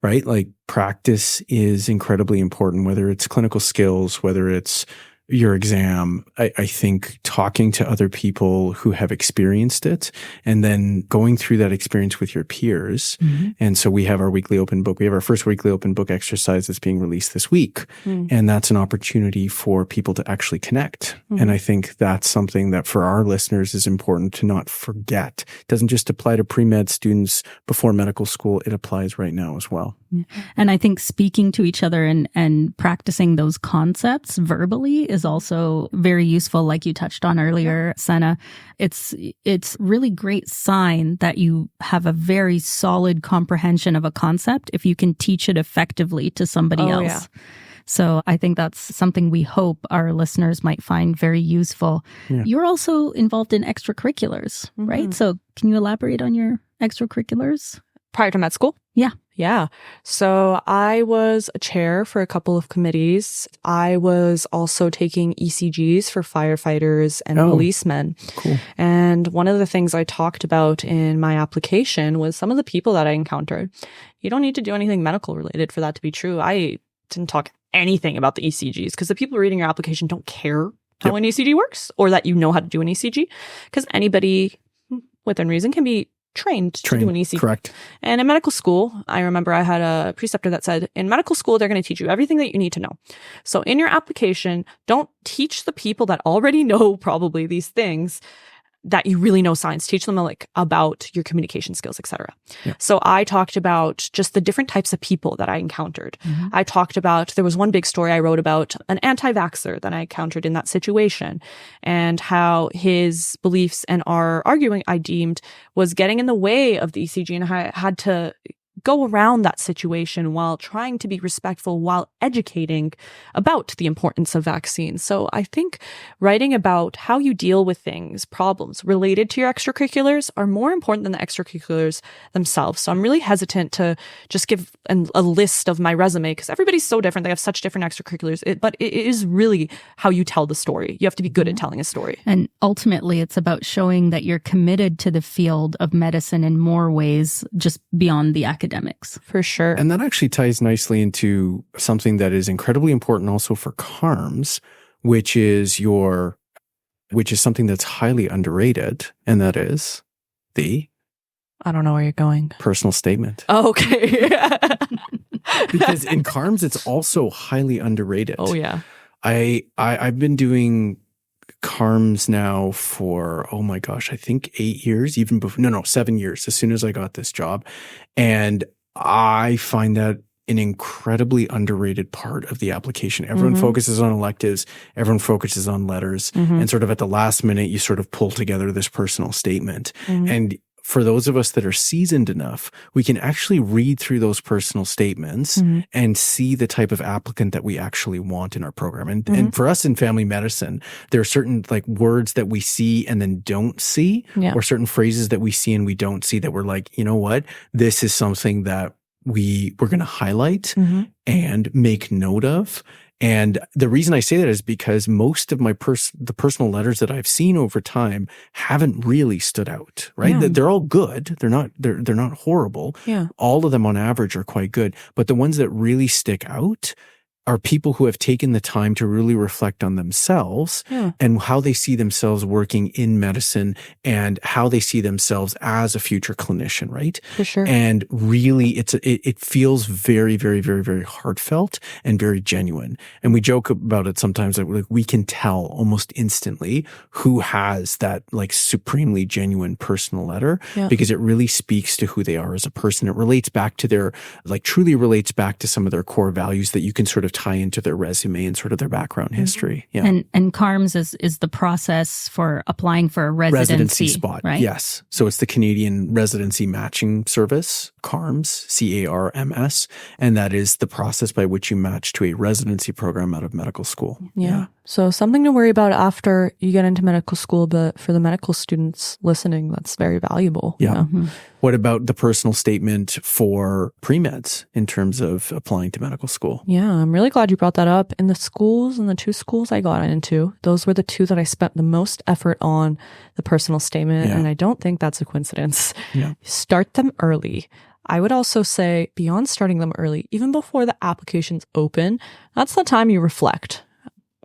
right? Like practice is incredibly important, whether it's clinical skills, whether it's your exam. I think talking to other people who have experienced it, and then going through that experience with your peers. Mm-hmm. And so we have our weekly open book. We have our first weekly open book exercise that's being released this week. Mm. And that's an opportunity for people to actually connect. Mm. And I think that's something that for our listeners is important to not forget. It doesn't just apply to pre-med students before medical school. It applies right now as well. And I think speaking to each other and practicing those concepts verbally is also very useful, like you touched on earlier, Sana. It's really great sign that you have a very solid comprehension of a concept if you can teach it effectively to somebody else. Yeah. So I think that's something we hope our listeners might find very useful. Yeah. You're also involved in extracurriculars, right? So can you elaborate on your extracurriculars? Prior to med school? Yeah. Yeah. So I was a chair for a couple of committees. I was also taking ECGs for firefighters and policemen. Cool. And one of the things I talked about in my application was some of the people that I encountered. You don't need to do anything medical related for that to be true. I didn't talk anything about the ECGs because the people reading your application don't care how an ECG works or that you know how to do an ECG, because anybody within reason can be trained to do an ECG. Correct. And in medical school, I remember I had a preceptor that said, in medical school, they're going to teach you everything that you need to know. So in your application, don't teach the people that already know probably these things that you really know science. Teach them like about your communication skills, etc. Yeah. So I talked about just the different types of people that I encountered. Mm-hmm. I talked about, there was one big story I wrote about an anti-vaxxer that I encountered in that situation and how his beliefs and our arguing I deemed was getting in the way of the ECG, and I had to go around that situation while trying to be respectful while educating about the importance of vaccines. So I think writing about how you deal with things, problems related to your extracurriculars are more important than the extracurriculars themselves. So I'm really hesitant to just give a list of my resume because everybody's so different. They have such different extracurriculars, but it is really how you tell the story. You have to be good at telling a story. And ultimately, it's about showing that you're committed to the field of medicine in more ways, just beyond the academics. For sure. And that actually ties nicely into something that is incredibly important also for CARMS, which is something that's highly underrated, and that is the I don't know where you're going. Personal statement. Oh, okay. Because in CARMS, it's also highly underrated. Oh, yeah. I've been doing CARMS now for, oh my gosh, I think 8 years, even before, 7 years, as soon as I got this job. And I find that an incredibly underrated part of the application. Everyone focuses on electives, everyone focuses on letters, and sort of at the last minute, you sort of pull together this personal statement. And for those of us that are seasoned enough, we can actually read through those personal statements and see the type of applicant that we actually want in our program. And for us in family medicine, there are certain like words that we see and then don't see, or certain phrases that we see and we don't see that we're like, you know what, this is something that we're going to highlight and make note of. And the reason I say that is because most of my the personal letters that I've seen over time haven't really stood out, right? Yeah. They're all good. They're not horrible. Yeah. All of them on average are quite good. But the ones that really stick out are people who have taken the time to really reflect on themselves and how they see themselves working in medicine and how they see themselves as a future clinician, right? For sure. And really, it feels very, very, very, very heartfelt and very genuine. And we joke about it sometimes, like we can tell almost instantly who has that like supremely genuine personal letter because it really speaks to who they are as a person. It relates back to truly relates back to some of their core values that you can sort of tie into their resume and sort of their background history. Yeah. And CARMS is the process for applying for a residency spot, right? Yes. So it's the Canadian Residency Matching Service, CARMS, CARMS, and that is the process by which you match to a residency program out of medical school. Yeah. So something to worry about after you get into medical school, but for the medical students listening, that's very valuable. Yeah. What about the personal statement for pre-meds in terms of applying to medical school? Yeah, I'm really glad you brought that up. In the schools, in the two schools I got into, those were the two that I spent the most effort on the personal statement. And I don't think that's a coincidence. Yeah. Start them early. I would also say beyond starting them early, even before the application's open, that's the time you reflect.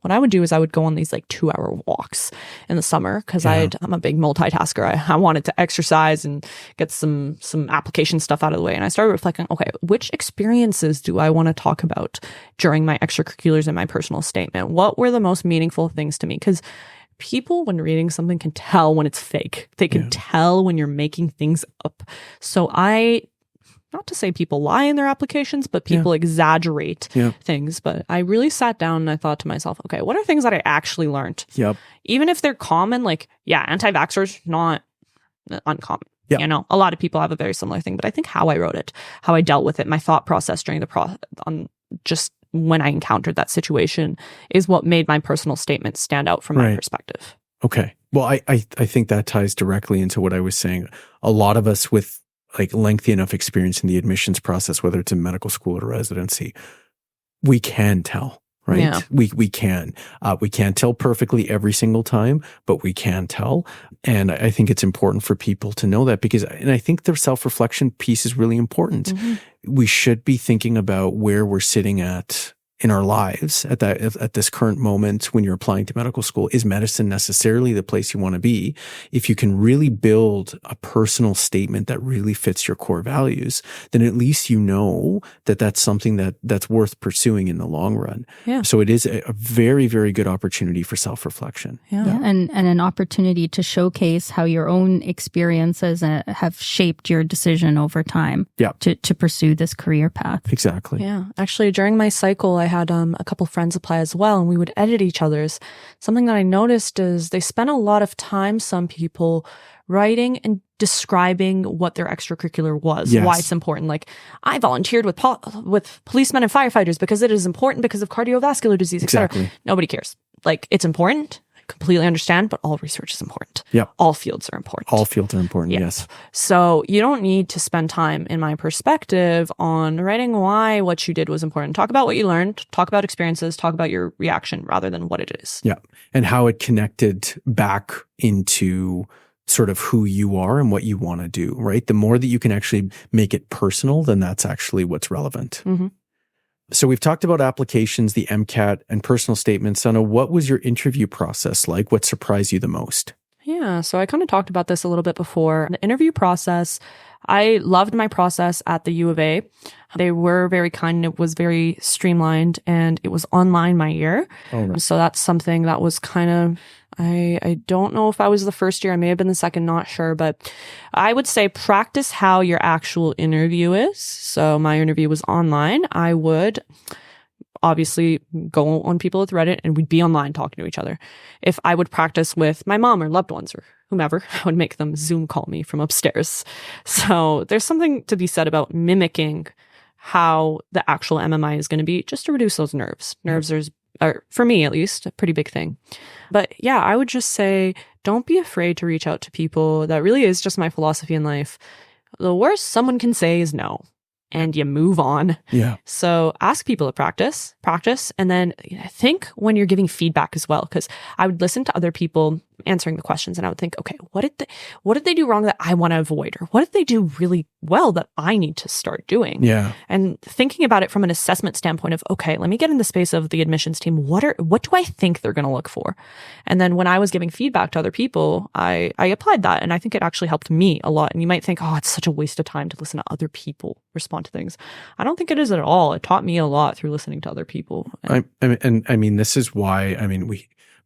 What I would do is I would go on these like 2-hour walks in the summer because I'm a big multitasker. I wanted to exercise and get some application stuff out of the way. And I started reflecting, okay, which experiences do I want to talk about during my extracurriculars and my personal statement? What were the most meaningful things to me? Because people, when reading something, can tell when it's fake. They can tell when you're making things up. So not to say people lie in their applications, but people exaggerate things. But I really sat down and I thought to myself, okay, what are things that I actually learned? Yep. Even if they're common, like, anti-vaxxers, not uncommon. Yep. You know, a lot of people have a very similar thing, but I think how I wrote it, how I dealt with it, my thought process during on just when I encountered that situation is what made my personal statement stand out from my perspective. Okay. Well, I think that ties directly into what I was saying. A lot of us with like lengthy enough experience in the admissions process, whether it's in medical school or residency, we can tell, right? Yeah. We can. We can't tell perfectly every single time, but we can tell. And I think it's important for people to know that and I think the self-reflection piece is really important. Mm-hmm. We should be thinking about where we're sitting at in our lives at this current moment when you're applying to medical school. Is medicine necessarily the place you want to be? If you can really build a personal statement that really fits your core values, then at least you know that that's something that's worth pursuing in the long run. Yeah. So it is a very, very good opportunity for self-reflection. Yeah. And an opportunity to showcase how your own experiences have shaped your decision over time to pursue this career path. Exactly. Yeah. Actually, during my cycle, I had a couple friends apply as well, and we would edit each other's. Something that I noticed is they spent a lot of time, some people, writing and describing what their extracurricular was, why it's important. Like, I volunteered with policemen and firefighters because it is important because of cardiovascular disease, etc. Exactly. Nobody cares. Like, it's important. Completely understand, but all research is important. Yeah. All fields are important. All fields are important, yes. So you don't need to spend time, in my perspective, on writing why what you did was important. Talk about what you learned, talk about experiences, talk about your reaction rather than what it is. Yeah. And how it connected back into sort of who you are and what you want to do, right? The more that you can actually make it personal, then that's actually what's relevant. Mm-hmm. So we've talked about applications, the MCAT, and personal statements. Sana, what was your interview process like? What surprised you the most? Yeah, so I kind of talked about this a little bit before. The interview process, I loved my process at the U of A. They were very kind. It was very streamlined, and it was online my year. Oh, right. So that's something that was kind of, I don't know if I was the first year. I may have been the second, not sure. But I would say practice how your actual interview is. So my interview was online. I would obviously go on People with Reddit, and we'd be online talking to each other. If I would practice with my mom or loved ones or whomever, I would make them Zoom call me from upstairs. So there's something to be said about mimicking how the actual MMI is going to be, just to reduce those nerves. Nerves are, for me at least, a pretty big thing. But yeah, I would just say, don't be afraid to reach out to people. That really is just my philosophy in life. The worst someone can say is no, and you move on. Yeah. So ask people to practice, and then think when you're giving feedback as well. Because I would listen to other people answering the questions, and I would think, okay, what did they do wrong that I want to avoid, or what did they do really well that I need to start doing? Yeah. And thinking about it from an assessment standpoint of, okay, let me get in the space of the admissions team. What do I think they're going to look for? And then when I was giving feedback to other people, I applied that, and I think it actually helped me a lot. And you might think, oh, it's such a waste of time to listen to other people respond to things. I don't think it is at all. It taught me a lot through listening to other people. I mean, this is why,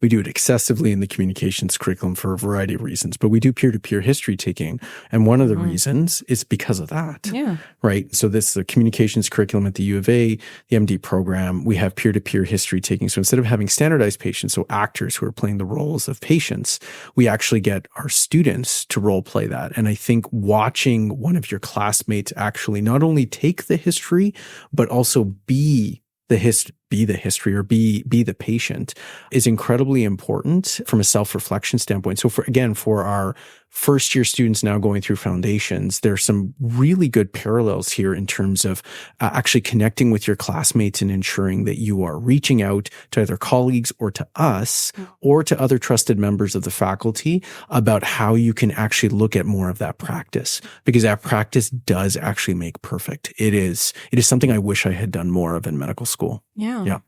we do it excessively in the communications curriculum for a variety of reasons, but we do peer-to-peer history taking. And one of the reasons is because of that. Yeah. Right. So the communications curriculum at the U of A, the MD program, we have peer-to-peer history taking. So instead of having standardized patients, so actors who are playing the roles of patients, we actually get our students to role play that. And I think watching one of your classmates actually not only take the history, but also be the history or be the patient is incredibly important from a self-reflection standpoint. So for our first year students now going through foundations, there's some really good parallels here in terms of actually connecting with your classmates and ensuring that you are reaching out to either colleagues or to us or to other trusted members of the faculty about how you can actually look at more of that practice, because that practice does actually make perfect. It is something I wish I had done more of in medical school. Yeah.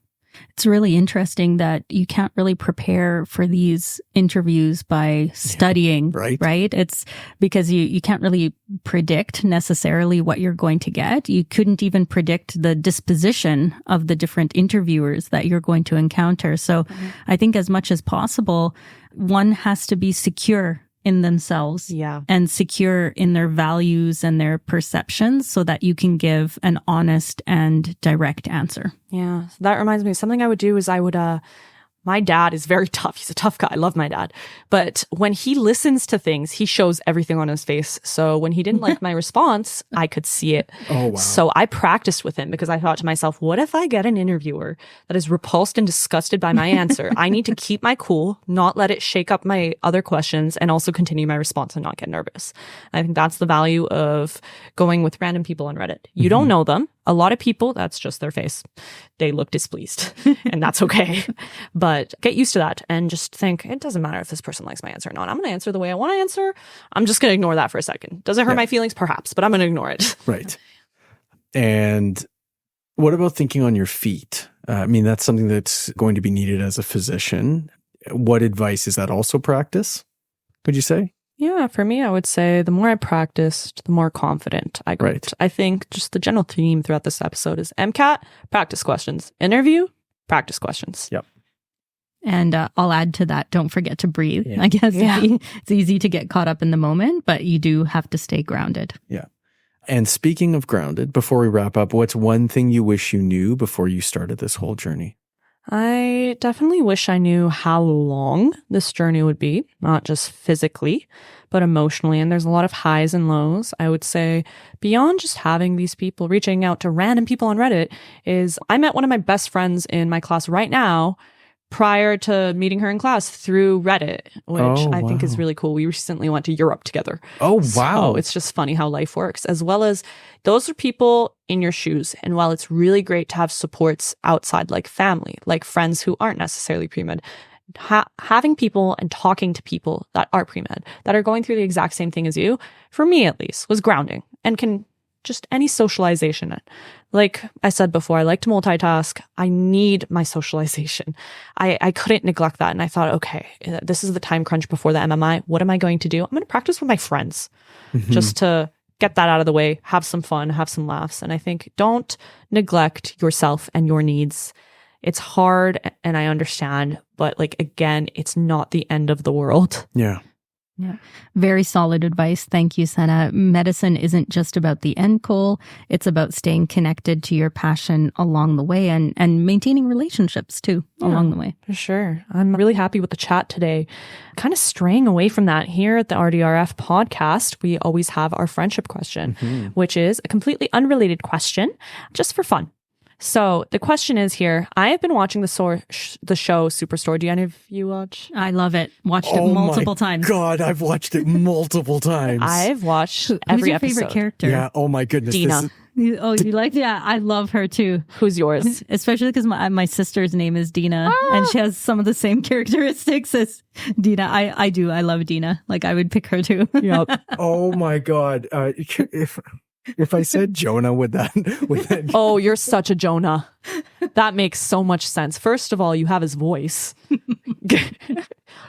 It's really interesting that you can't really prepare for these interviews by studying, right? It's because you can't really predict necessarily what you're going to get. You couldn't even predict the disposition of the different interviewers that you're going to encounter. So I think as much as possible, one has to be secure in themselves and secure in their values and their perceptions so that you can give an honest and direct answer. Yeah. So that reminds me, something I would do is my dad is very tough. He's a tough guy. I love my dad. But when he listens to things, he shows everything on his face. So when he didn't like my response, I could see it. Oh, wow. So I practiced with him because I thought to myself, what if I get an interviewer that is repulsed and disgusted by my answer? I need to keep my cool, not let it shake up my other questions, and also continue my response and not get nervous. I think that's the value of going with random people on Reddit. You don't know them. A lot of people, that's just their face. They look displeased and that's okay. But get used to that and just think, it doesn't matter if this person likes my answer or not. I'm going to answer the way I want to answer. I'm just going to ignore that for a second. Does it hurt my feelings? Perhaps, but I'm going to ignore it. Right. And what about thinking on your feet? I mean, that's something that's going to be needed as a physician. What advice is that also practice, would you say? Yeah, for me, I would say the more I practiced, the more confident I got. Right. I think just the general theme throughout this episode is MCAT, practice questions. Interview, practice questions. Yep. And I'll add to that, don't forget to breathe. Yeah. I guess it's easy to get caught up in the moment, but you do have to stay grounded. Yeah. And speaking of grounded, before we wrap up, what's one thing you wish you knew before you started this whole journey? I definitely wish I knew how long this journey would be, not just physically, but emotionally. And there's a lot of highs and lows. I would say beyond just having these people reaching out to random people on Reddit is I met one of my best friends in my class right now prior to meeting her in class through Reddit, which I think is really cool. We recently went to Europe together. Oh, wow. So it's just funny how life works, as well as those are people in your shoes. And while it's really great to have supports outside, like family, like friends who aren't necessarily pre-med, having people and talking to people that are pre-med, that are going through the exact same thing as you, for me at least, was grounding and can just any socialization. Like I said before, I like to multitask. I need my socialization. I couldn't neglect that. And I thought, okay, this is the time crunch before the MMI. What am I going to do? I'm going to practice with my friends just to get that out of the way, have some fun, have some laughs. And I think don't neglect yourself and your needs. It's hard and I understand, but like, again, it's not the end of the world. Yeah. Yeah. Very solid advice. Thank you, Sana. Medicine isn't just about the end goal. It's about staying connected to your passion along the way and maintaining relationships too along the way. For sure. I'm really happy with the chat today. Kind of straying away from that here at the RDRF podcast, we always have our friendship question, which is a completely unrelated question just for fun. So the question is here, I have been watching the show Superstore. Do any of you watch? I love it. Watched it multiple times. God, I've watched it multiple times. I've watched Who's every your episode. favorite character? Yeah. Oh my goodness. Dina. You like? Yeah, I love her too. Who's yours? Especially because my sister's name is Dina, and she has some of the same characteristics as Dina. I do. I love Dina. Like I would pick her too. Yep. Oh my God. If I said Jonah, would that? Oh, you're such a Jonah. That makes so much sense. First of all, you have his voice.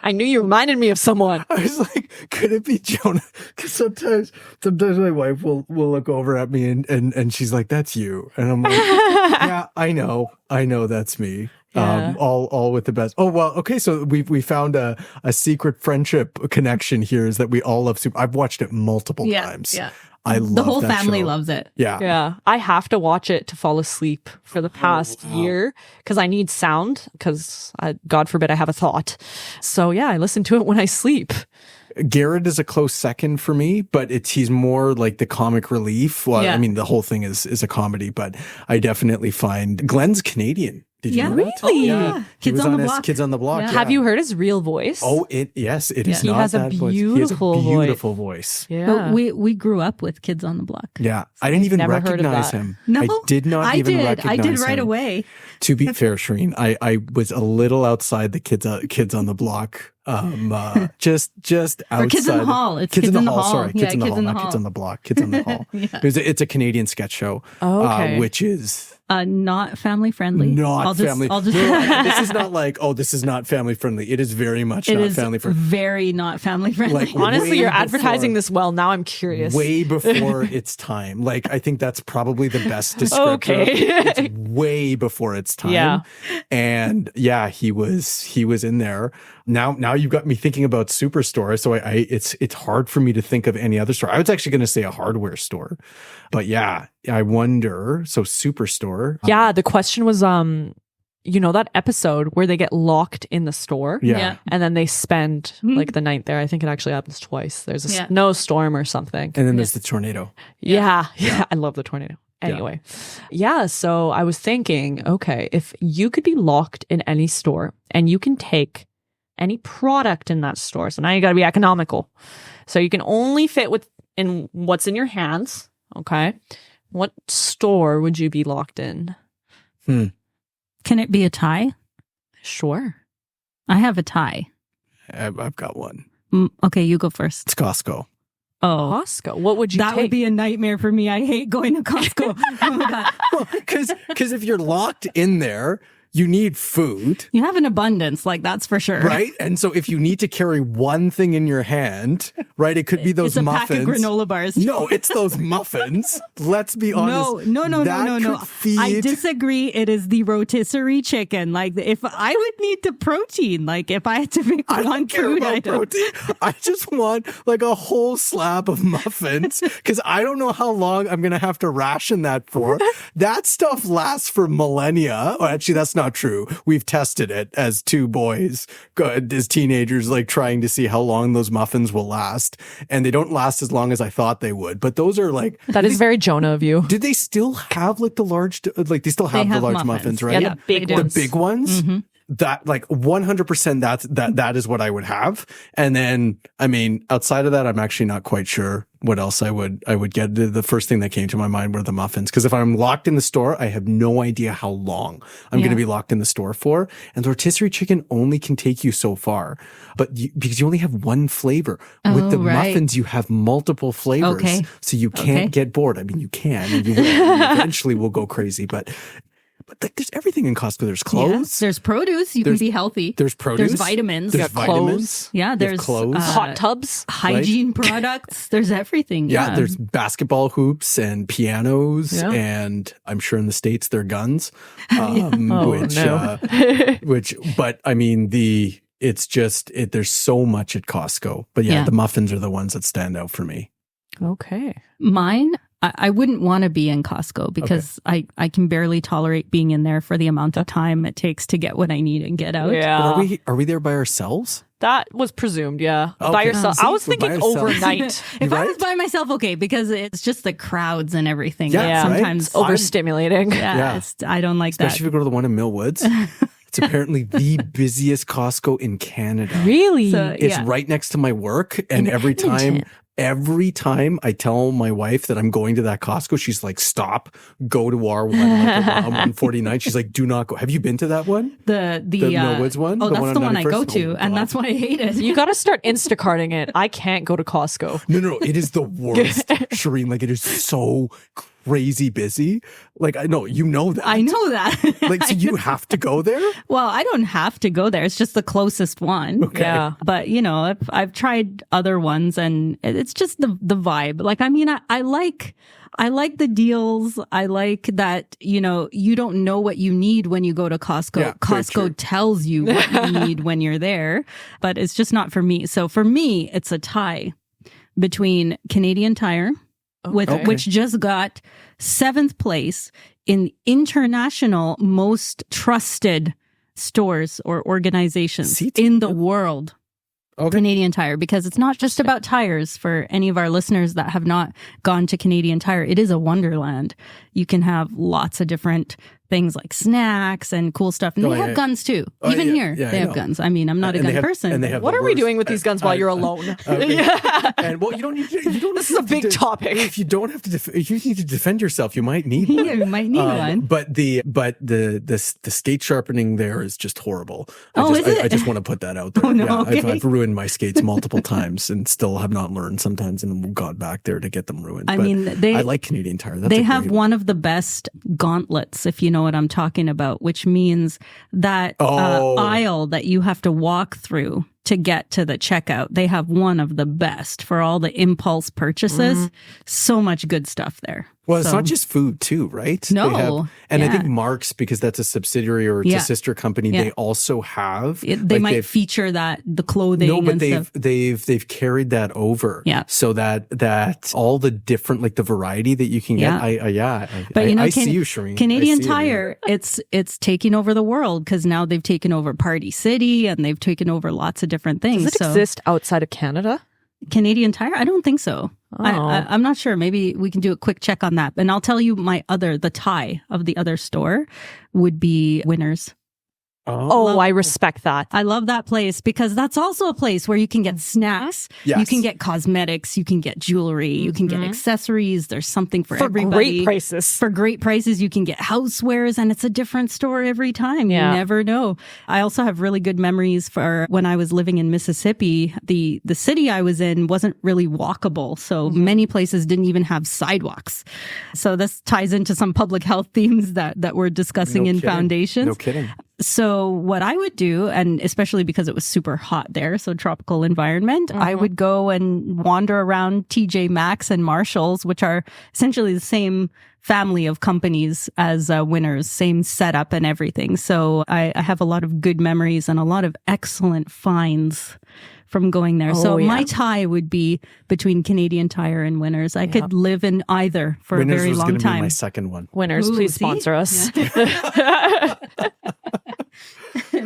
I knew you reminded me of someone. I was like, could it be Jonah? Because sometimes my wife will look over at me and she's like, "That's you," and I'm like, "Yeah, I know, that's me." Yeah. All with the best. Oh well, okay. So we found a secret friendship connection here. Is that we all love Super? I've watched it multiple times. Yeah. I love the whole that family show. loves it. Yeah. Yeah. I have to watch it to fall asleep for the past year because I need sound because God forbid I have a thought. So yeah, I listen to it when I sleep. Garrett is a close second for me, but he's more like the comic relief. Well, Yeah. I mean, the whole thing is a comedy, but I definitely find Glenn's Canadian. Did you know that? Really? Yeah. He was Kids on the his Block. Kids on the Block. Yeah. Yeah. Have you heard his real voice? Oh, yes, it is He not has a that voice. He has a beautiful beautiful voice. Yeah. But we grew up with Kids on the Block. Yeah, I didn't even Never heard of recognize that. him. No, I did not even recognize I did right him. away. To be fair, Shereen, I was a little outside the kids on the block. Just outside. Or Kids in the Hall. It's Kids in the Hall. Sorry, Yeah, Kids in the Hall, Kids in the not Kids Hall. on the Block. Kids on the Hall. Yeah. It's a Canadian sketch show, Okay. which is Not family friendly. family. I'll just This is not like, oh, this is not family friendly. It is very much It not is family friendly. very not family friendly. Like, Honestly, way you're advertising before- this well. Now I'm curious. Way before its time. Like, I think that's probably the best descriptor. Okay. It's way before its time. Yeah. And yeah, he was in there. Now you've got me thinking about Superstore. So it's hard for me to think of any other store. I was actually going to say a hardware store, but yeah, I wonder. So Superstore. Yeah, the question was, you know that episode where they get locked in the store? Yeah. And then they spend like the night there. I think it actually happens twice. There's a snowstorm or something. And then there's the tornado. Yeah. I love the tornado. Anyway. Yeah. So I was thinking, okay, if you could be locked in any store and you can take any product in that store. So now you got to be economical. So you can only fit in what's in your hands. Okay. What store would you be locked in? Can it be a tie? Sure. I have a tie. I've got one. Okay, you go first. It's Costco. Oh, Costco. What would you that take? would be a nightmare for me. I hate going to Costco. Oh my God. Because if you're locked in there, you need food. You have an abundance, like that's for sure. Right? And so if you need to carry one thing in your hand, right, it could be those it's a muffins. pack of granola bars. No, it's those muffins. Let's be honest. No. Feed... I disagree. It is the rotisserie chicken. Like if I would need the protein, like if I had to make one food item. Protein. I just want like a whole slab of muffins because I don't know how long I'm going to have to ration that for. That stuff lasts for millennia. Oh, actually, that's not true. We've tested it as two boys, as teenagers, like trying to see how long those muffins will last. And they don't last as long as I thought they would. But those are like... That is very Jonah of you. Did they still have like the large... Like they still have the large muffins, right? Yeah, the big ones. The big ones? Mm-hmm. That like 100% that is what I would have. And then, I mean, outside of that, I'm actually not quite sure what else I would get. The first thing that came to my mind were the muffins. Cause if I'm locked in the store, I have no idea how long I'm going to be locked in the store for. And the rotisserie chicken only can take you so far, but because you only have one flavor. With the muffins, you have multiple flavors. Okay. So you can't get bored. I mean, you can, and you will. You eventually will go crazy, but like, there's everything in Costco. There's clothes. Yeah. There's produce. You can be healthy. There's produce. There's vitamins. There's clothes. Yeah. There's clothes. Hot tubs. Hygiene products. There's everything. Yeah. There's basketball hoops and pianos. Yeah. And I'm sure in the States, they're guns. But I mean, there's so much at Costco. But the muffins are the ones that stand out for me. Okay. Mine, I wouldn't want to be in Costco because I can barely tolerate being in there for the amount of time it takes to get what I need and get out. Yeah. But are we there by ourselves? That was presumed, yeah. Okay. By yourself. I was thinking overnight. If I was by myself, okay, because it's just the crowds and everything. Yeah, sometimes overstimulating. I don't like Especially that. if you go to the one in Mill Woods. It's apparently the busiest Costco in Canada. Really? So, it's right next to my work. And every time I tell my wife that I'm going to that Costco, she's like, stop, go to our one, like 149. She's like, do not go. Have you been to that one? The Mill Woods one? Oh, that's the one I go 91st? to. And that's why I hate it. You got to start Instacarting it. I can't go to Costco. No. It is the worst, Shereen. Like, it is so crazy busy. Like, I know, you know that. I know that. Like, so you have to go there? Well, I don't have to go there. It's just the closest one. Okay. Yeah. But, I've tried other ones and it's just the vibe. Like, I mean, I like the deals. I like that, you don't know what you need when you go to Costco. Yeah, Costco tells you what you need when you're there, but it's just not for me. So for me, it's a tie between Canadian Tire, which just got 7th place in international most trusted stores or organizations in the world. Canadian Tire, because it's not just about tires. For any of our listeners that have not gone to Canadian Tire, it is a wonderland. You can have lots of different things like snacks and cool stuff. And they have guns too. Even here, they have guns. I mean, I'm not a gun person. What are we doing with these guns while you're alone? And well, you don't need to. This is a big topic. If you don't have to, if you need to defend yourself, you might need one. Yeah, you might need one. But the skate sharpening there is just horrible. Is it? I just want to put that out there. Oh, no, I've ruined my skates multiple times and still have not learned sometimes and got back there to get them ruined. I like Canadian Tire. They have one of the best gauntlets, if you know what I'm talking about, which means that aisle that you have to walk through to get to the checkout. They have one of the best for all the impulse purchases. So much good stuff there. Well, it's not just food too, right? No. I think Mark's, because that's a subsidiary or it's a sister company, they also have. They might feature the clothing. No, but and they've carried that over. Yeah. So that all the different, like the variety that you can get. I see you, Shereen. Canadian Tire, it's taking over the world because now they've taken over Party City and they've taken over lots of different things. Does it exist outside of Canada? Canadian Tire? I don't think so. I'm not sure. Maybe we can do a quick check on that. And I'll tell you the tie of the other store would be Winners. I respect that. I love that place because that's also a place where you can get snacks, you can get cosmetics, you can get jewelry, you can get accessories. There's something for everybody. Great prices. For great prices, you can get housewares, and it's a different store every time. Yeah. You never know. I also have really good memories for when I was living in Mississippi. The city I was in wasn't really walkable, so many places didn't even have sidewalks. So this ties into some public health themes that we're discussing in Foundations. No kidding. So what I would do, and especially because it was super hot there, so tropical environment, I would go and wander around TJ Maxx and Marshalls, which are essentially the same family of companies as Winners, same setup and everything. So I have a lot of good memories and a lot of excellent finds from going there. My tie would be between Canadian Tire and Winners. I could live in either for Winners a very long time. Winners was going to be my second one. Winners, please sponsor us. Yeah.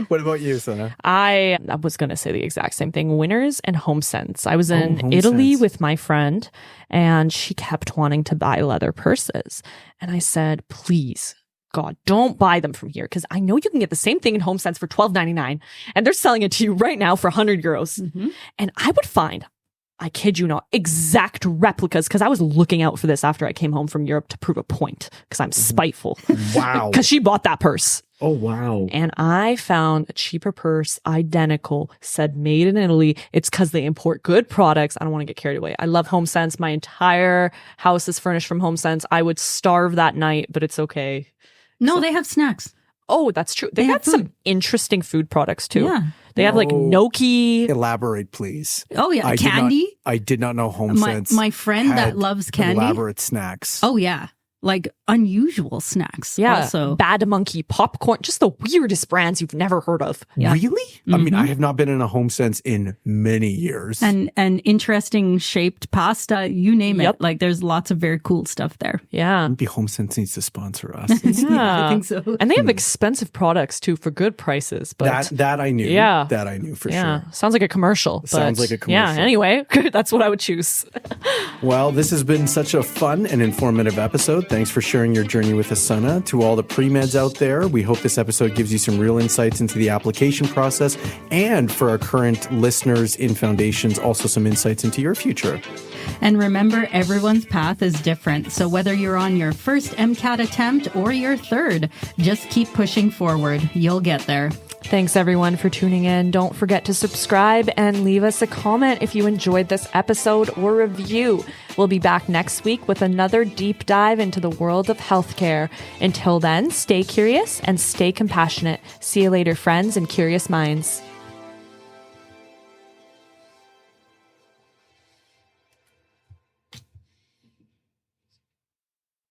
What about you, Sana? I was going to say the exact same thing. Winners and HomeSense. I was in Italy with my friend, and she kept wanting to buy leather purses. And I said, please, God, don't buy them from here, because I know you can get the same thing in HomeSense for $12.99, and they're selling it to you right now for 100 euros. And I would find, I kid you not, exact replicas, because I was looking out for this after I came home from Europe to prove a point, because I'm spiteful. Wow. Because she bought that purse. Oh, wow. And I found a cheaper purse, identical, said made in Italy. It's because they import good products. I don't want to get carried away. I love HomeSense. My entire house is furnished from HomeSense. I would starve that night, but it's okay. No, they have snacks. Oh, that's true. They got some interesting food products too. Yeah. They have like gnocchi. Elaborate, please. Oh, yeah. Candy. I did not know HomeSense. My friend that loves candy. Elaborate snacks. Oh, yeah. Like unusual snacks. Yeah. Also. Bad Monkey, popcorn, just the weirdest brands you've never heard of. Yeah. Really? I mean, I have not been in a HomeSense in many years. And interesting shaped pasta, you name it. Like there's lots of very cool stuff there. Yeah. Maybe HomeSense needs to sponsor us. Yeah. I think so. And they have expensive products too for good prices. But that I knew. Yeah. That I knew for sure. Sounds like a commercial. Sounds like a commercial. Yeah, anyway, that's what I would choose. Well, this has been such a fun and informative episode. Thanks for sharing your journey with us, Sana. To all the pre-meds out there, we hope this episode gives you some real insights into the application process, and for our current listeners in Foundations, also some insights into your future. And remember, everyone's path is different. So whether you're on your first MCAT attempt or your third, just keep pushing forward. You'll get there. Thanks everyone for tuning in. Don't forget to subscribe and leave us a comment if you enjoyed this episode or review. We'll be back next week with another deep dive into the world of healthcare. Until then, stay curious and stay compassionate. See you later, friends and curious minds.